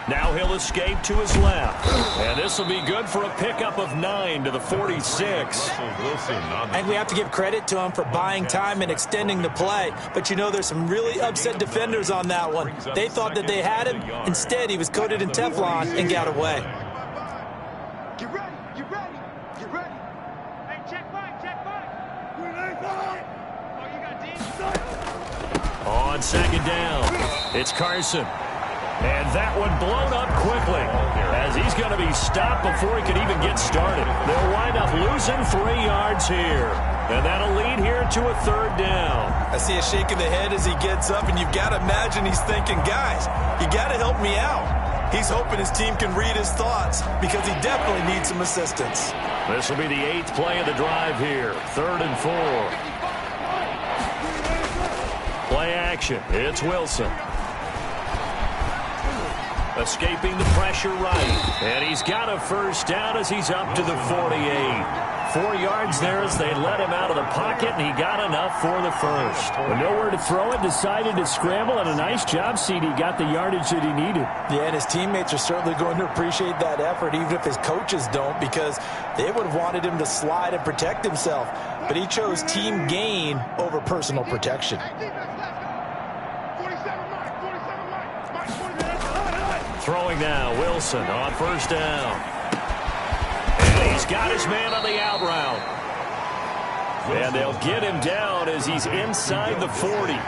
Now he'll escape to his left. And this will be good for a pickup of 9 to the 46. And we have to give credit to him for buying time and extending the play. But you know, there's some really upset defenders on that one. They thought that they had him. Instead, he was coated in Teflon and got away. Get ready, get ready, get ready. Hey, check back, check back. Oh, you got deep? On second down, it's Carson. And that one blown up quickly as he's going to be stopped before he can even get started. They'll wind up losing 3 yards here. And that'll lead here to a third down. I see a shake of the head as he gets up, and you've got to imagine he's thinking, guys, you got to help me out. He's hoping his team can read his thoughts because he definitely needs some assistance. This will be the 8th play of the drive here. 3rd and 4. Play action. It's Wilson. Escaping the pressure right. And he's got a first down as he's up to the 48. 4 yards there as they let him out of the pocket, and he got enough for the first. But nowhere to throw it, decided to scramble, and a nice job, CD. Got the yardage that he needed. Yeah, and his teammates are certainly going to appreciate that effort, even if his coaches don't, because they would have wanted him to slide and protect himself. But he chose team gain over personal protection. Throwing now, Wilson on first down. And he's got his man on the out route. And they'll get him down as he's inside the 40.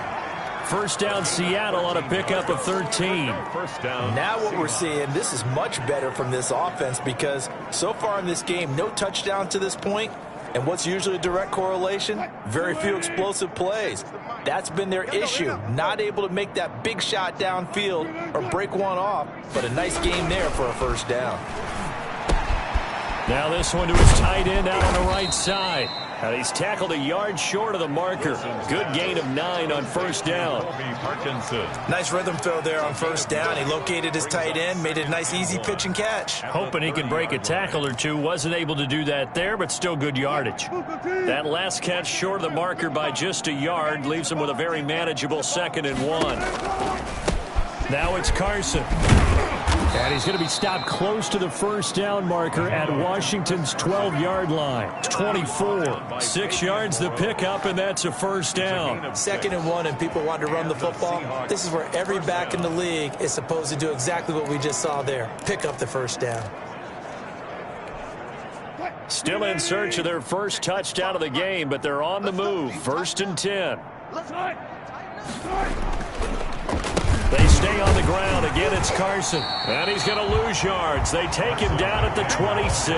First down, Seattle on a pickup of 13. First down. Now what we're seeing, this is much better from this offense because so far in this game, no touchdown to this point. And what's usually a direct correlation? Very few explosive plays. That's been their issue. Not able to make that big shot downfield or break one off, but a nice game there for a first down. Now this one to his tight end out on the right side. And he's tackled a yard short of the marker. Good gain of 9 on first down. Nice rhythm fill there on first down. He located his tight end, made it a nice easy pitch and catch. Hoping he can break a tackle or two. Wasn't able to do that there, but still good yardage. That last catch short of the marker by just a yard leaves him with a very manageable 2nd and 1. Now it's Carson. And he's going to be stopped close to the first down marker at Washington's 12-yard line. 24. 6 yards the pickup, and that's a first down. 2nd and 1, and people want to run the football. This is where every back in the league is supposed to do exactly what we just saw there. Pick up the first down. Still in search of their first touchdown of the game, but they're on the move. 1st and 10. They stay on the ground. Again, it's Carson. And he's going to lose yards. They take him down at the 26.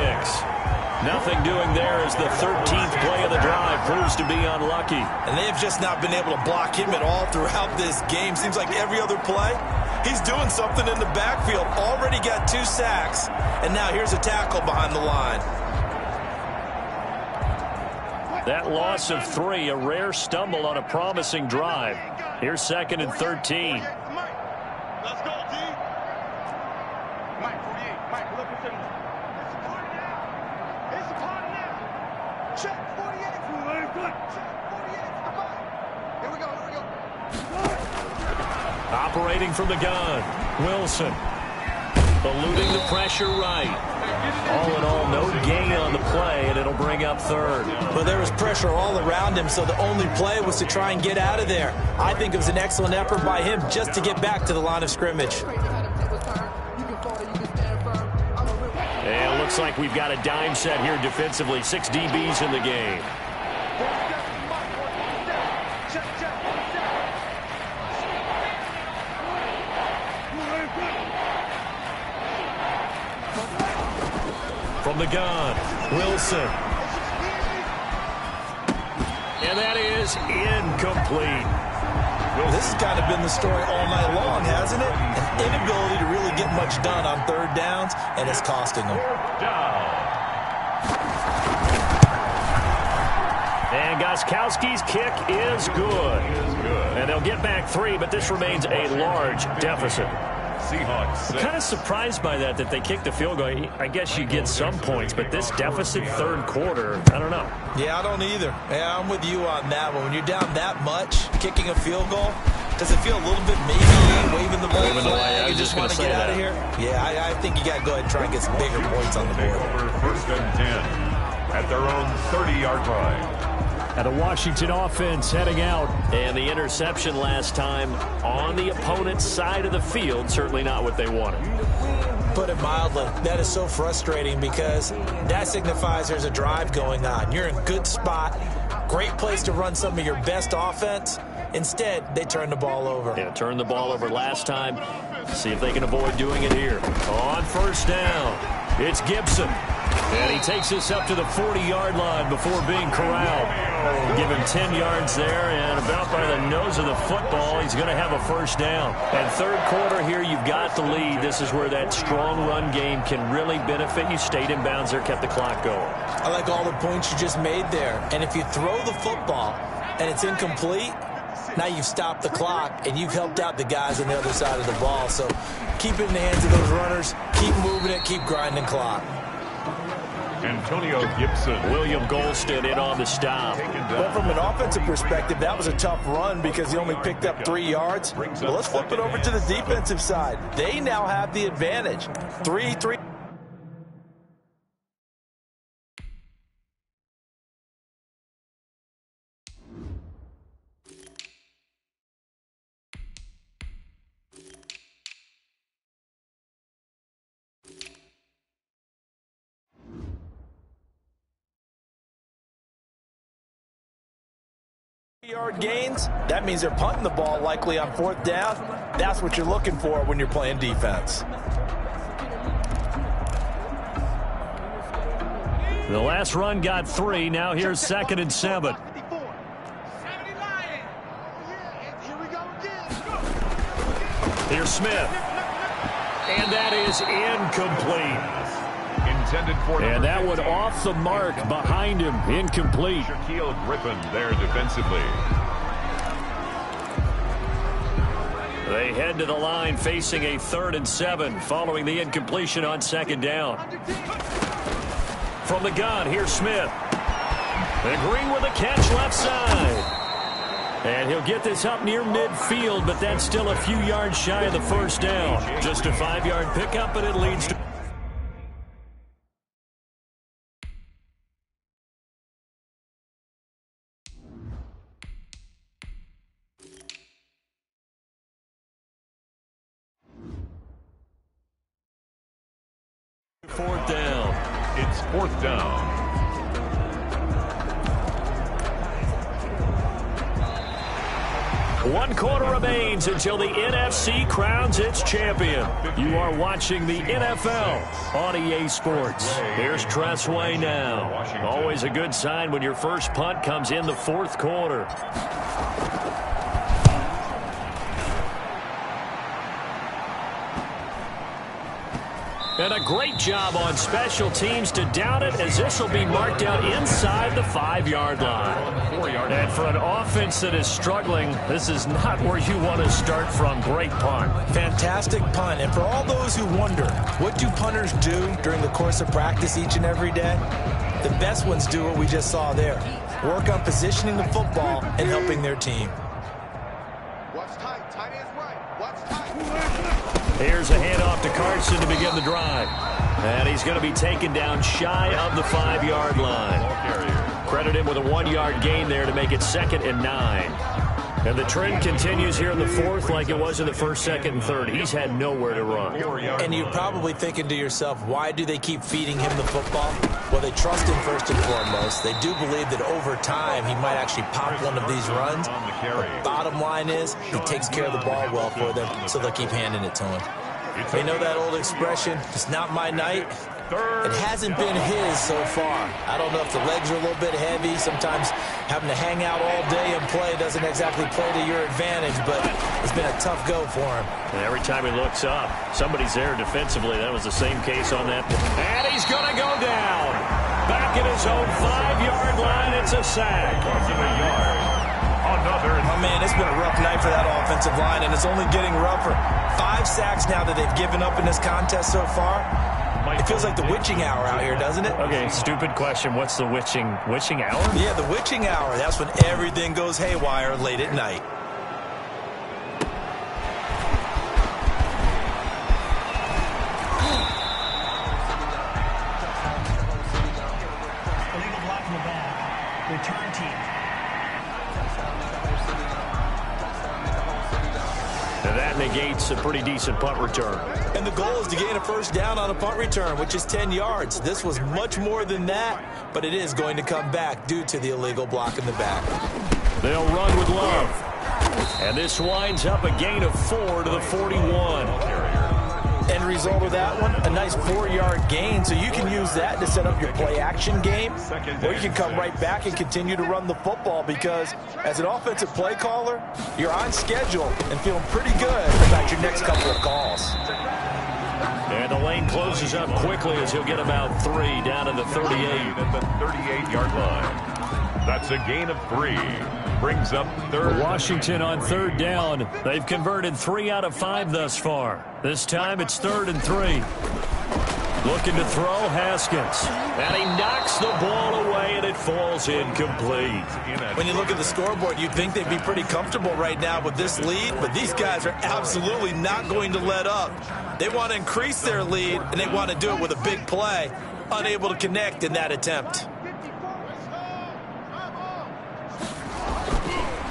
Nothing doing there as the 13th play of the drive proves to be unlucky. And they've just not been able to block him at all throughout this game. Seems like every other play, he's doing something in the backfield. Already got 2 sacks, and now here's a tackle behind the line. That loss of 3, a rare stumble on a promising drive. Here's 2nd and 13. Let's go, D. Mike, 48. Mike, look at him. It's a party now. It's a party now. Check 48. Check 48. Come on. Here we go. Here we go. Operating from the gun, Wilson. Eluding the pressure right. All in all, no gain on the play, and it'll bring up 3rd. Well, there was pressure all around him, so the only play was to try and get out of there. I think it was an excellent effort by him just to get back to the line of scrimmage. And it looks like we've got a dime set here defensively. 6 DBs in the game. From the gun, Wilson. And that is incomplete. This has kind of been the story all night long, hasn't it? An inability to really get much done on third downs, and it's costing them. And Gostkowski's kick is good. And they'll get back 3, but this remains a large deficit. Seahawks. I'm kind of surprised by that they kicked the field goal. I guess you get some points, but this deficit third quarter, I don't know. Yeah, I don't either. Yeah, I'm with you on that one. When you're down that much, kicking a field goal, does it feel a little bit maybe waving the red flag? You just want to get out of here? Yeah, I think you got to go ahead and try and get some bigger points on the board. Over 1st and 10 at their own 30-yard line. And a Washington offense heading out. And the interception last time on the opponent's side of the field, certainly not what they wanted. Put it mildly, that is so frustrating because that signifies there's a drive going on. You're in a good spot, great place to run some of your best offense. Instead, they turn the ball over. Yeah, turned the ball over last time. See if they can avoid doing it here. On 1st down, it's Gibson. And he takes us up to the 40-yard line before being corralled. Give him 10 yards there, and about by the nose of the football, he's going to have a 1st down. And third quarter here, you've got the lead. This is where that strong run game can really benefit you. Stayed in bounds there, kept the clock going. I like all the points you just made there. And if you throw the football and it's incomplete, now you've stopped the clock, and you've helped out the guys on the other side of the ball. So keep it in the hands of those runners. Keep moving it. Keep grinding clock. Antonio Gibson. William Golston in on the stop. But from an offensive perspective, that was a tough run because he only picked up 3 yards. Well, let's flip it over to the defensive side. They now have the advantage. 3-3. Yard gains, that means they're punting the ball likely on 4th down. That's what you're looking for when you're playing defense. The last run got 3. Now here's 2nd and 7. Here's Smith. And that is incomplete. And that one off the mark behind him. Incomplete. Shaquille Griffin there defensively. They head to the line facing a 3rd and 7 following the incompletion on 2nd down. From the gun, here's Smith. And Green with a catch left side. And he'll get this up near midfield, but that's still a few yards shy of the 1st down. Just a 5-yard pickup, and it leads to... Fourth down. It's 4th down. One quarter remains until the NFC crowns its champion. You are watching the NFL on EA Sports. Here's Tressway now. Always a good sign when your first punt comes in the 4th quarter. And a great job on special teams to down it, as this will be marked out inside the 5-yard line. And for an offense that is struggling, this is not where you want to start from. Great punt. Fantastic punt. And for all those who wonder, what do punters do during the course of practice each and every day? The best ones do what we just saw there. Work on positioning the football and helping their team. Watch tight. Tight ends right. Watch tight. Here's a handoff to Carson to begin the drive. And he's going to be taken down shy of the 5-yard line. Credit him with a 1-yard gain there to make it 2nd and 9. And the trend continues here in the 4th like it was in the 1st, 2nd, and 3rd. He's had nowhere to run. And you're probably thinking to yourself, why do they keep feeding him the football? Well, they trust him first and foremost. They do believe that over time he might actually pop one of these runs. But bottom line is he takes care of the ball well for them, so they'll keep handing it to him. You know that old expression, it's not my night? It hasn't been his so far. I don't know if the legs are a little bit heavy. Sometimes having to hang out all day and play doesn't exactly play to your advantage, but it's been a tough go for him. And every time he looks up, somebody's there defensively. That was the same case on that. And he's going to go down. Back at his own 5-yard line, it's a sack. Oh, man, it's been a rough night for that offensive line, and it's only getting rougher. 5 sacks now that they've given up in this contest so far. It feels like the witching hour out here, doesn't it? Okay, stupid question. What's the witching hour? Yeah, the witching hour. That's when everything goes haywire late at night. Illegal block in the back. Return team. And that negates a pretty decent punt return. And the goal is to gain a first down on a punt return, which is 10 yards. This was much more than that, but it is going to come back due to the illegal block in the back. They'll run with Love. And this winds up a gain of 4 to the 41. End result of that one, a nice 4-yard gain, so you can use that to set up your play-action game, or you can come right back and continue to run the football because as an offensive play caller, you're on schedule and feeling pretty good about your next couple of calls. And the lane closes up quickly as he'll get about 3 down to the 38. At the 38-yard line. That's a gain of 3. Brings up third. Washington on 3rd down. They've converted 3 out of 5 thus far. This time it's 3rd and 3. Looking to throw, Haskins. And he knocks the ball away, and it falls incomplete. When you look at the scoreboard, you'd think they'd be pretty comfortable right now with this lead, but these guys are absolutely not going to let up. They want to increase their lead, and they want to do it with a big play. Unable to connect in that attempt.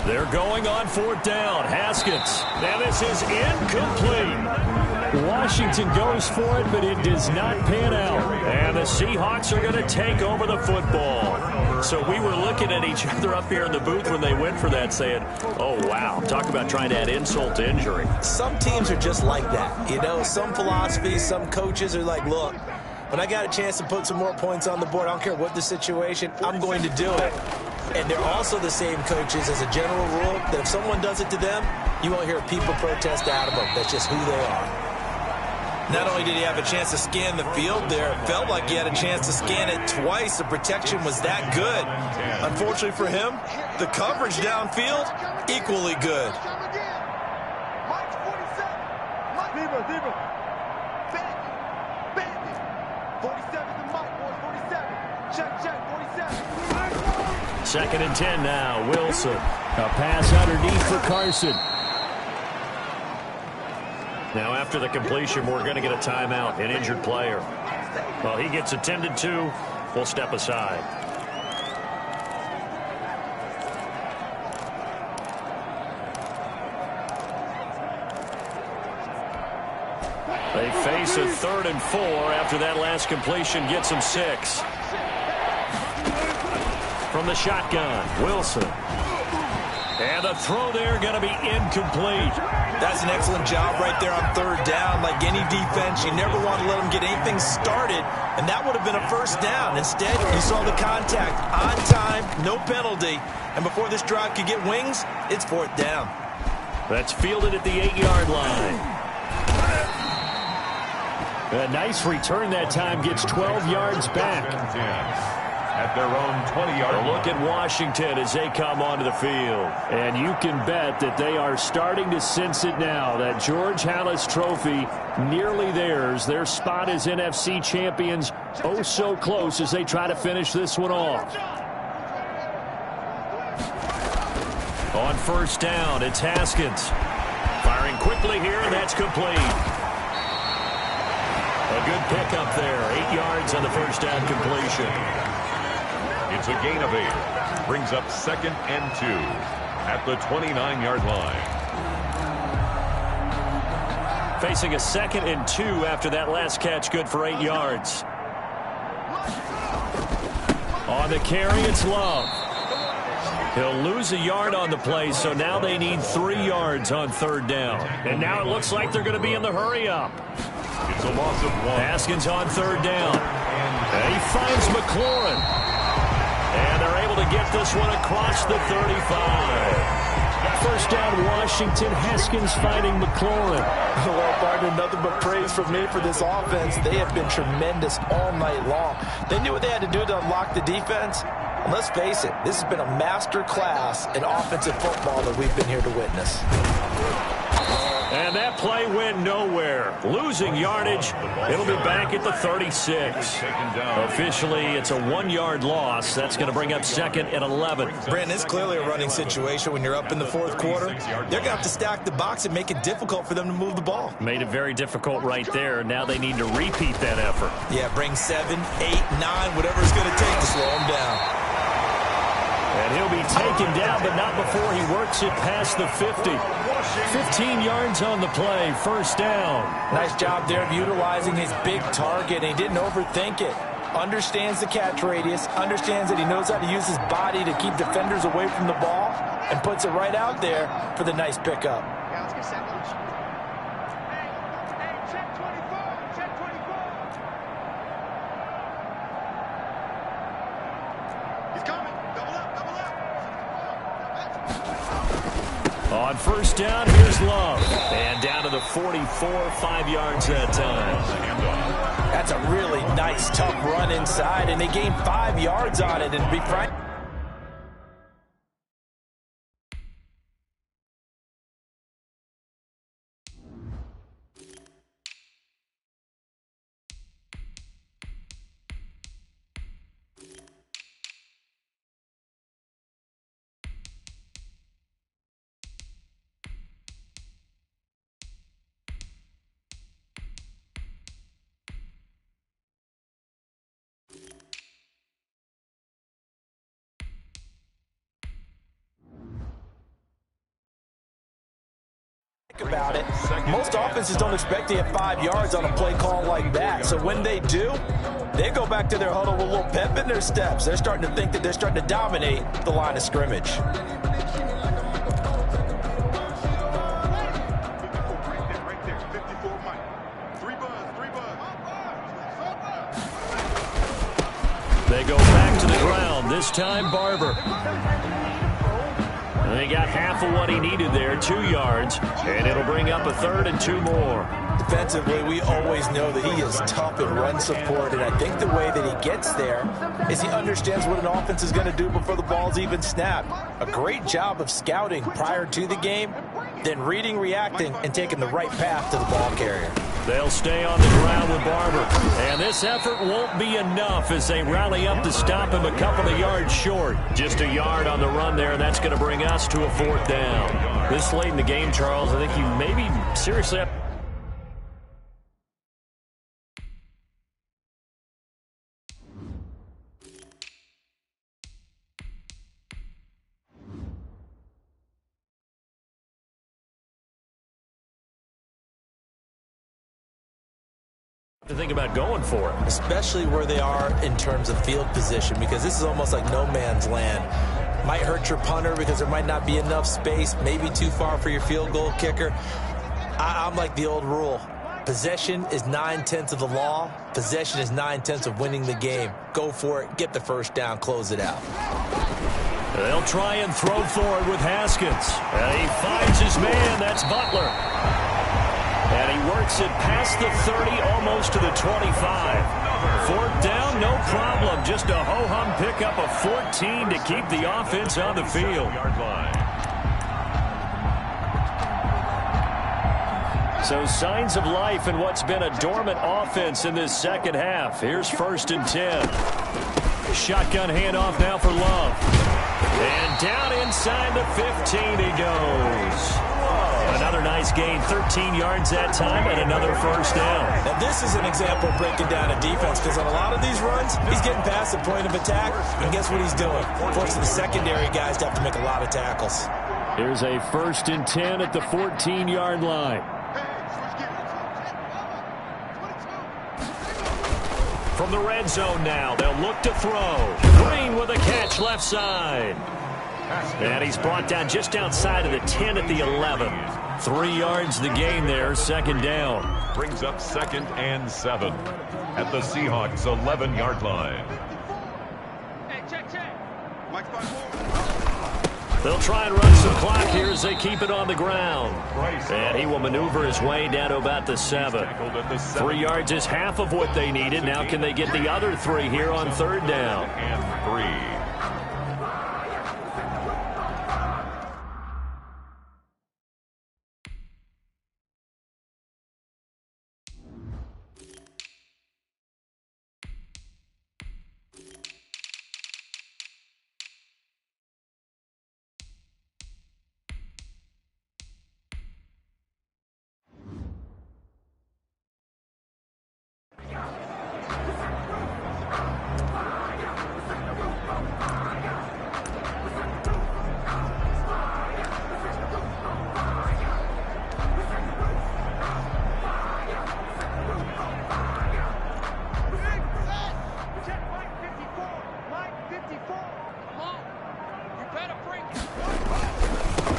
They're going on 4th down. Haskins. Now this is incomplete. Washington goes for it, but it does not pan out. And the Seahawks are going to take over the football. So we were looking at each other up here in the booth when they went for that saying, oh, wow. Talk about trying to add insult to injury. Some teams are just like that. You know, some philosophies, some coaches are like, look, when I got a chance to put some more points on the board, I don't care what the situation, I'm going to do it. And they're also the same coaches as a general rule that if someone does it to them, you won't hear people protest out of them. That's just who they are. Not only did he have a chance to scan the field there, it felt like he had a chance to scan it twice. The protection was that good. Unfortunately for him, the coverage downfield, equally good. Second and 10 now. Wilson. A pass underneath for Carson. Now after the completion, we're going to get a timeout. An injured player. Well, he gets attended to. We'll step aside. They face a 3rd and 4 after that last completion gets them 6. From the shotgun, Wilson. And the throw there going to be incomplete. That's an excellent job right there on 3rd down. Like any defense, you never want to let them get anything started, and that would have been a first down. Instead, you saw the contact on time, no penalty, and before this drive could get wings, it's 4th down. That's fielded at the 8-yard line. A nice return that time, gets 12 yards back. At their own 20-yard. Look at Washington as they come onto the field. And you can bet that they are starting to sense it now. That George Halas trophy, nearly theirs. Their spot as NFC champions, oh so close as they try to finish this one off. On 1st down, it's Haskins. Firing quickly here, and that's complete. A good pickup there. 8 yards on the 1st down completion. It's a gain of 8. Brings up 2nd and 2 at the 29-yard line. Facing a 2nd and 2 after that last catch, good for 8 yards. On the carry, it's Love. He'll lose a yard on the play, so now they need 3 yards on 3rd down. And now it looks like they're going to be in the hurry-up. It's a loss of 1. Haskins on 3rd down. And he finds McLaurin. And they're able to get this one across the 35. First down, Washington. Haskins finding McLaurin. Well, partner, nothing but praise from me for this offense. They have been tremendous all night long. They knew what they had to do to unlock the defense. And let's face it, this has been a master class in offensive football that we've been here to witness. And that play went nowhere. Losing yardage. It'll be back at the 36. Officially, it's a 1-yard loss. That's going to bring up 2nd and 11. Brandon, it's clearly a running situation when you're up in the 4th quarter. They're going to have to stack the box and make it difficult for them to move the ball. Made it very difficult right there. Now they need to repeat that effort. Yeah, bring 7, 8, 9, whatever it's going to take to slow them down. And he'll be taken down, but not before he works it past the 50. 15 yards on the play, 1st down. Nice job there of utilizing his big target, and he didn't overthink it. Understands the catch radius, understands that he knows how to use his body to keep defenders away from the ball, and puts it right out there for the nice pickup. Yeah, let's get set, coach. Hey, check 24, check 24. He's coming. Double up, double up. On 1st down, here's Love. And down to the 44, 5 yards that time. That's a really nice, tough run inside, and they gained 5 yards on it. And to be frank, about it, most offenses don't expect to get 5 yards on a play call like that. So when they do, they go back to their huddle with a little pep in their steps. They're starting to think that they're starting to dominate the line of scrimmage. Right there, 54 Mike. 3 buzz, 3 buzz. They go back to the ground, this time Barber. And they got half of what he needed there, 2 yards, and it'll bring up a 3rd and 2 more. Defensively, we always know that he is tough in run support, and I think the way that he gets there is he understands what an offense is going to do before the ball's even snapped. A great job of scouting prior to the game, then reading, reacting, and taking the right path to the ball carrier. They'll stay on the ground with Barber. And this effort won't be enough as they rally up to stop him a couple of yards short. Just a yard on the run there, and that's going to bring us to a 4th down. This late in the game, Charles, I think you maybe seriously have to think about going for it. Especially where they are in terms of field position, because this is almost like no man's land. Might hurt your punter because there might not be enough space, maybe too far for your field goal kicker. I'm like the old rule. Possession is 9/10 of the law. Possession is 9/10 of winning the game. Go for it, get the 1st down, close it out. They'll try and throw forward with Haskins. And he finds his man, that's Butler. And he works it past the 30, almost to the 25. 4th down, no problem. Just a ho-hum pickup of 14 to keep the offense on the field. So signs of life in what's been a dormant offense in this 2nd half. Here's 1st and 10. Shotgun handoff now for Love. And down inside the 15 he goes. Another nice gain, 13 yards that time, and another 1st down. Now this is an example of breaking down a defense, because on a lot of these runs, he's getting past the point of attack, and guess what he's doing? Forcing the secondary guys to have to make a lot of tackles. Here's a 1st and 10 at the 14-yard line. From the red zone now, they'll look to throw. Green with a catch left side. And he's brought down just outside of the 10 at the 11. 3 yards the gain there, second down. Brings up 2nd and 7 at the Seahawks 11-yard line. Hey, check. Mike's by four. They'll try and run some clock here as they keep it on the ground. And he will maneuver his way down to about the 7. 3 yards is half of what they needed. Now can they get the other 3 here on third down? And 3.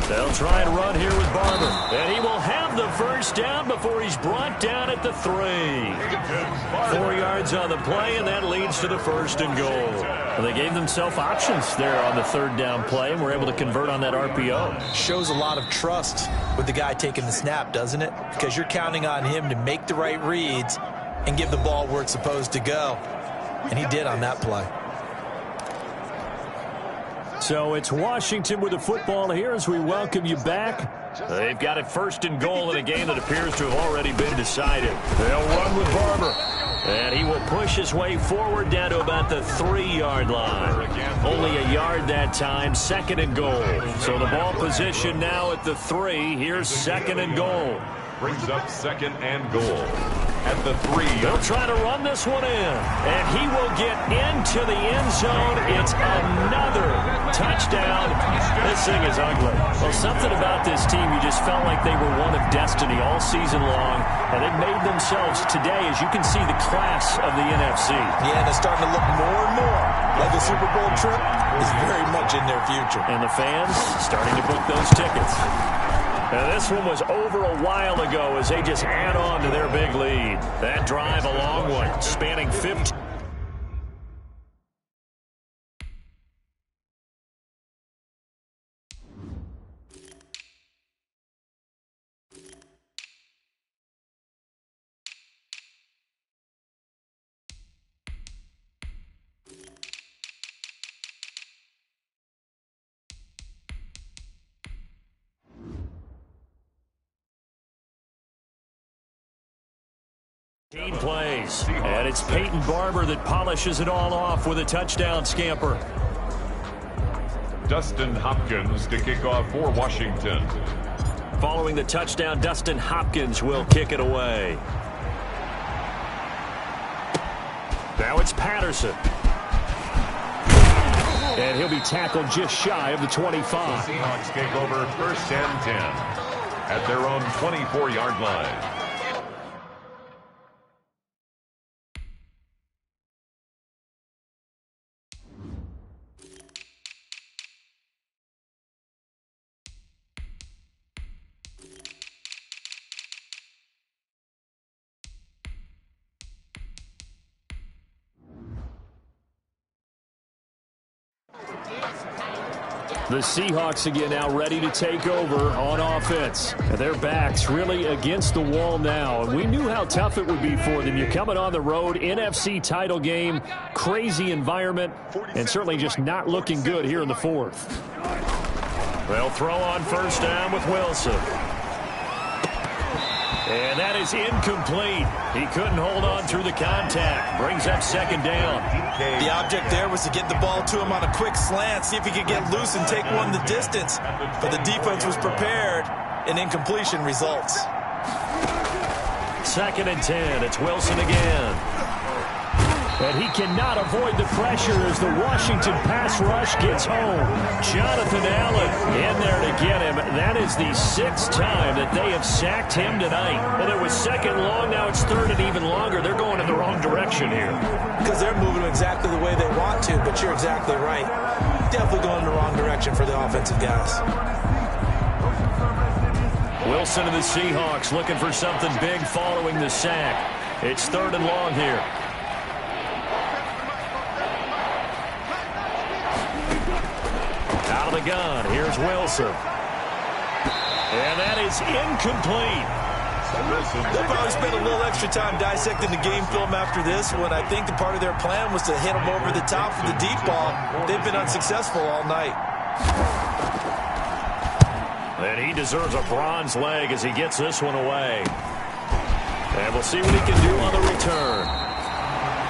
They'll try and run here with Barber. And he will have the first down before he's brought down at the 3. 4 yards on the play, and that leads to the 1st and goal. Well, they gave themselves options there on the 3rd down play, and were able to convert on that RPO. Shows a lot of trust with the guy taking the snap, doesn't it? Because you're counting on him to make the right reads and give the ball where it's supposed to go. And he did on that play. So it's Washington with the football here as we welcome you back. They've got it 1st and goal in a game that appears to have already been decided. They'll run with Barber. And he will push his way forward down to about the 3-yard line. Only a yard that time, 2nd and goal. So the ball position now at the 3. Here's 2nd and goal. Brings up 2nd and goal at the 3. They'll try to run this one in, and he will get into the end zone. It's another touchdown. This thing is ugly. Well, something about this team, you just felt like they were one of destiny all season long, and they've made themselves today, as you can see, the class of the NFC. Yeah, and it's starting to look more and more like the Super Bowl trip is very much in their future. And the fans starting to book those tickets. Now, this one was over a while ago as they just add on to their big lead. That drive, a long one, spanning 15. Team plays, and it's Peyton Barber that polishes it all off with a touchdown scamper. Dustin Hopkins to kick off for Washington. Following the touchdown, Dustin Hopkins will kick it away. Now it's Patterson. And he'll be tackled just shy of the 25. The Seahawks take over 1st and 10 at their own 24-yard line. The Seahawks again now ready to take over on offense. And their backs really against the wall now. And we knew how tough it would be for them. You're coming on the road, NFC title game, crazy environment, and certainly just not looking good here in the 4th. They'll throw on 1st down with Wilson. And that is incomplete. He couldn't hold on through the contact. Brings up 2nd down. The object there was to get the ball to him on a quick slant, see if he could get loose and take one the distance. But the defense was prepared, and incompletion results. 2nd and 10. It's Wilson again. And he cannot avoid the pressure as the Washington pass rush gets home. Jonathan Allen in there to get him. That is the 6th time that they have sacked him tonight. Well, it was 2nd long. Now it's 3rd and even longer. They're going in the wrong direction here. Because they're moving exactly the way they want to, but you're exactly right. Definitely going in the wrong direction for the offensive guys. Wilson and the Seahawks looking for something big following the sack. It's 3rd and long here. Out of the gun, here's Wilson. And that is incomplete. They'll probably spend a little extra time dissecting the game film after this one. I think the part of their plan was to hit them over the top for the deep ball. They've been unsuccessful all night. And he deserves a bronze leg as he gets this one away. And we'll see what he can do on the return.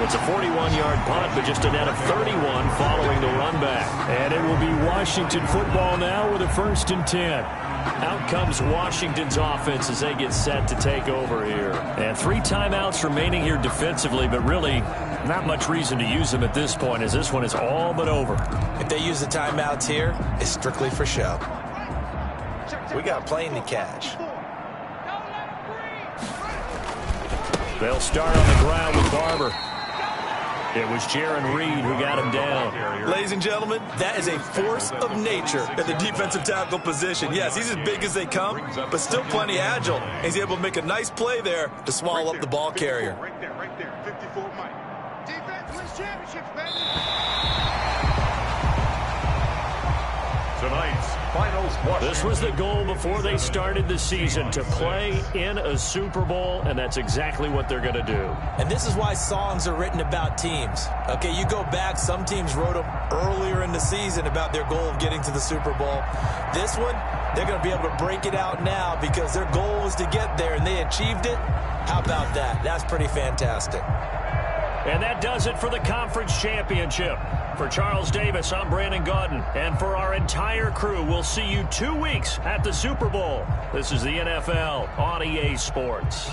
It's a 41-yard punt, but just a net of 31 following the run back. And it will be Washington football now with a 1st and 10. Out comes Washington's offense as they get set to take over here. And 3 timeouts remaining here defensively, but really not much reason to use them at this point as this one is all but over. If they use the timeouts here, it's strictly for show. We got a plane to catch. They'll start on the ground with Barber. It was Jaron Reed who got him down. Ladies and gentlemen, that is a force of nature at the defensive tackle position. Yes, he's as big as they come, but still plenty agile. He's able to make a nice play there to swallow up the ball carrier. Right there. 54 Mike. Defense wins championships, baby. Tonight's finals. This was the goal before they started the season, to play in a Super Bowl, and that's exactly what they're going to do. And this is why songs are written about teams. Okay, you go back, some teams wrote them earlier in the season about their goal of getting to the Super Bowl. This one, they're going to be able to break it out now because their goal was to get there, and they achieved it. How about that? That's pretty fantastic. And that does it for the conference championship. For Charles Davis, I'm Brandon Gaudin. And for our entire crew, we'll see you 2 weeks at the Super Bowl. This is the NFL on EA Sports.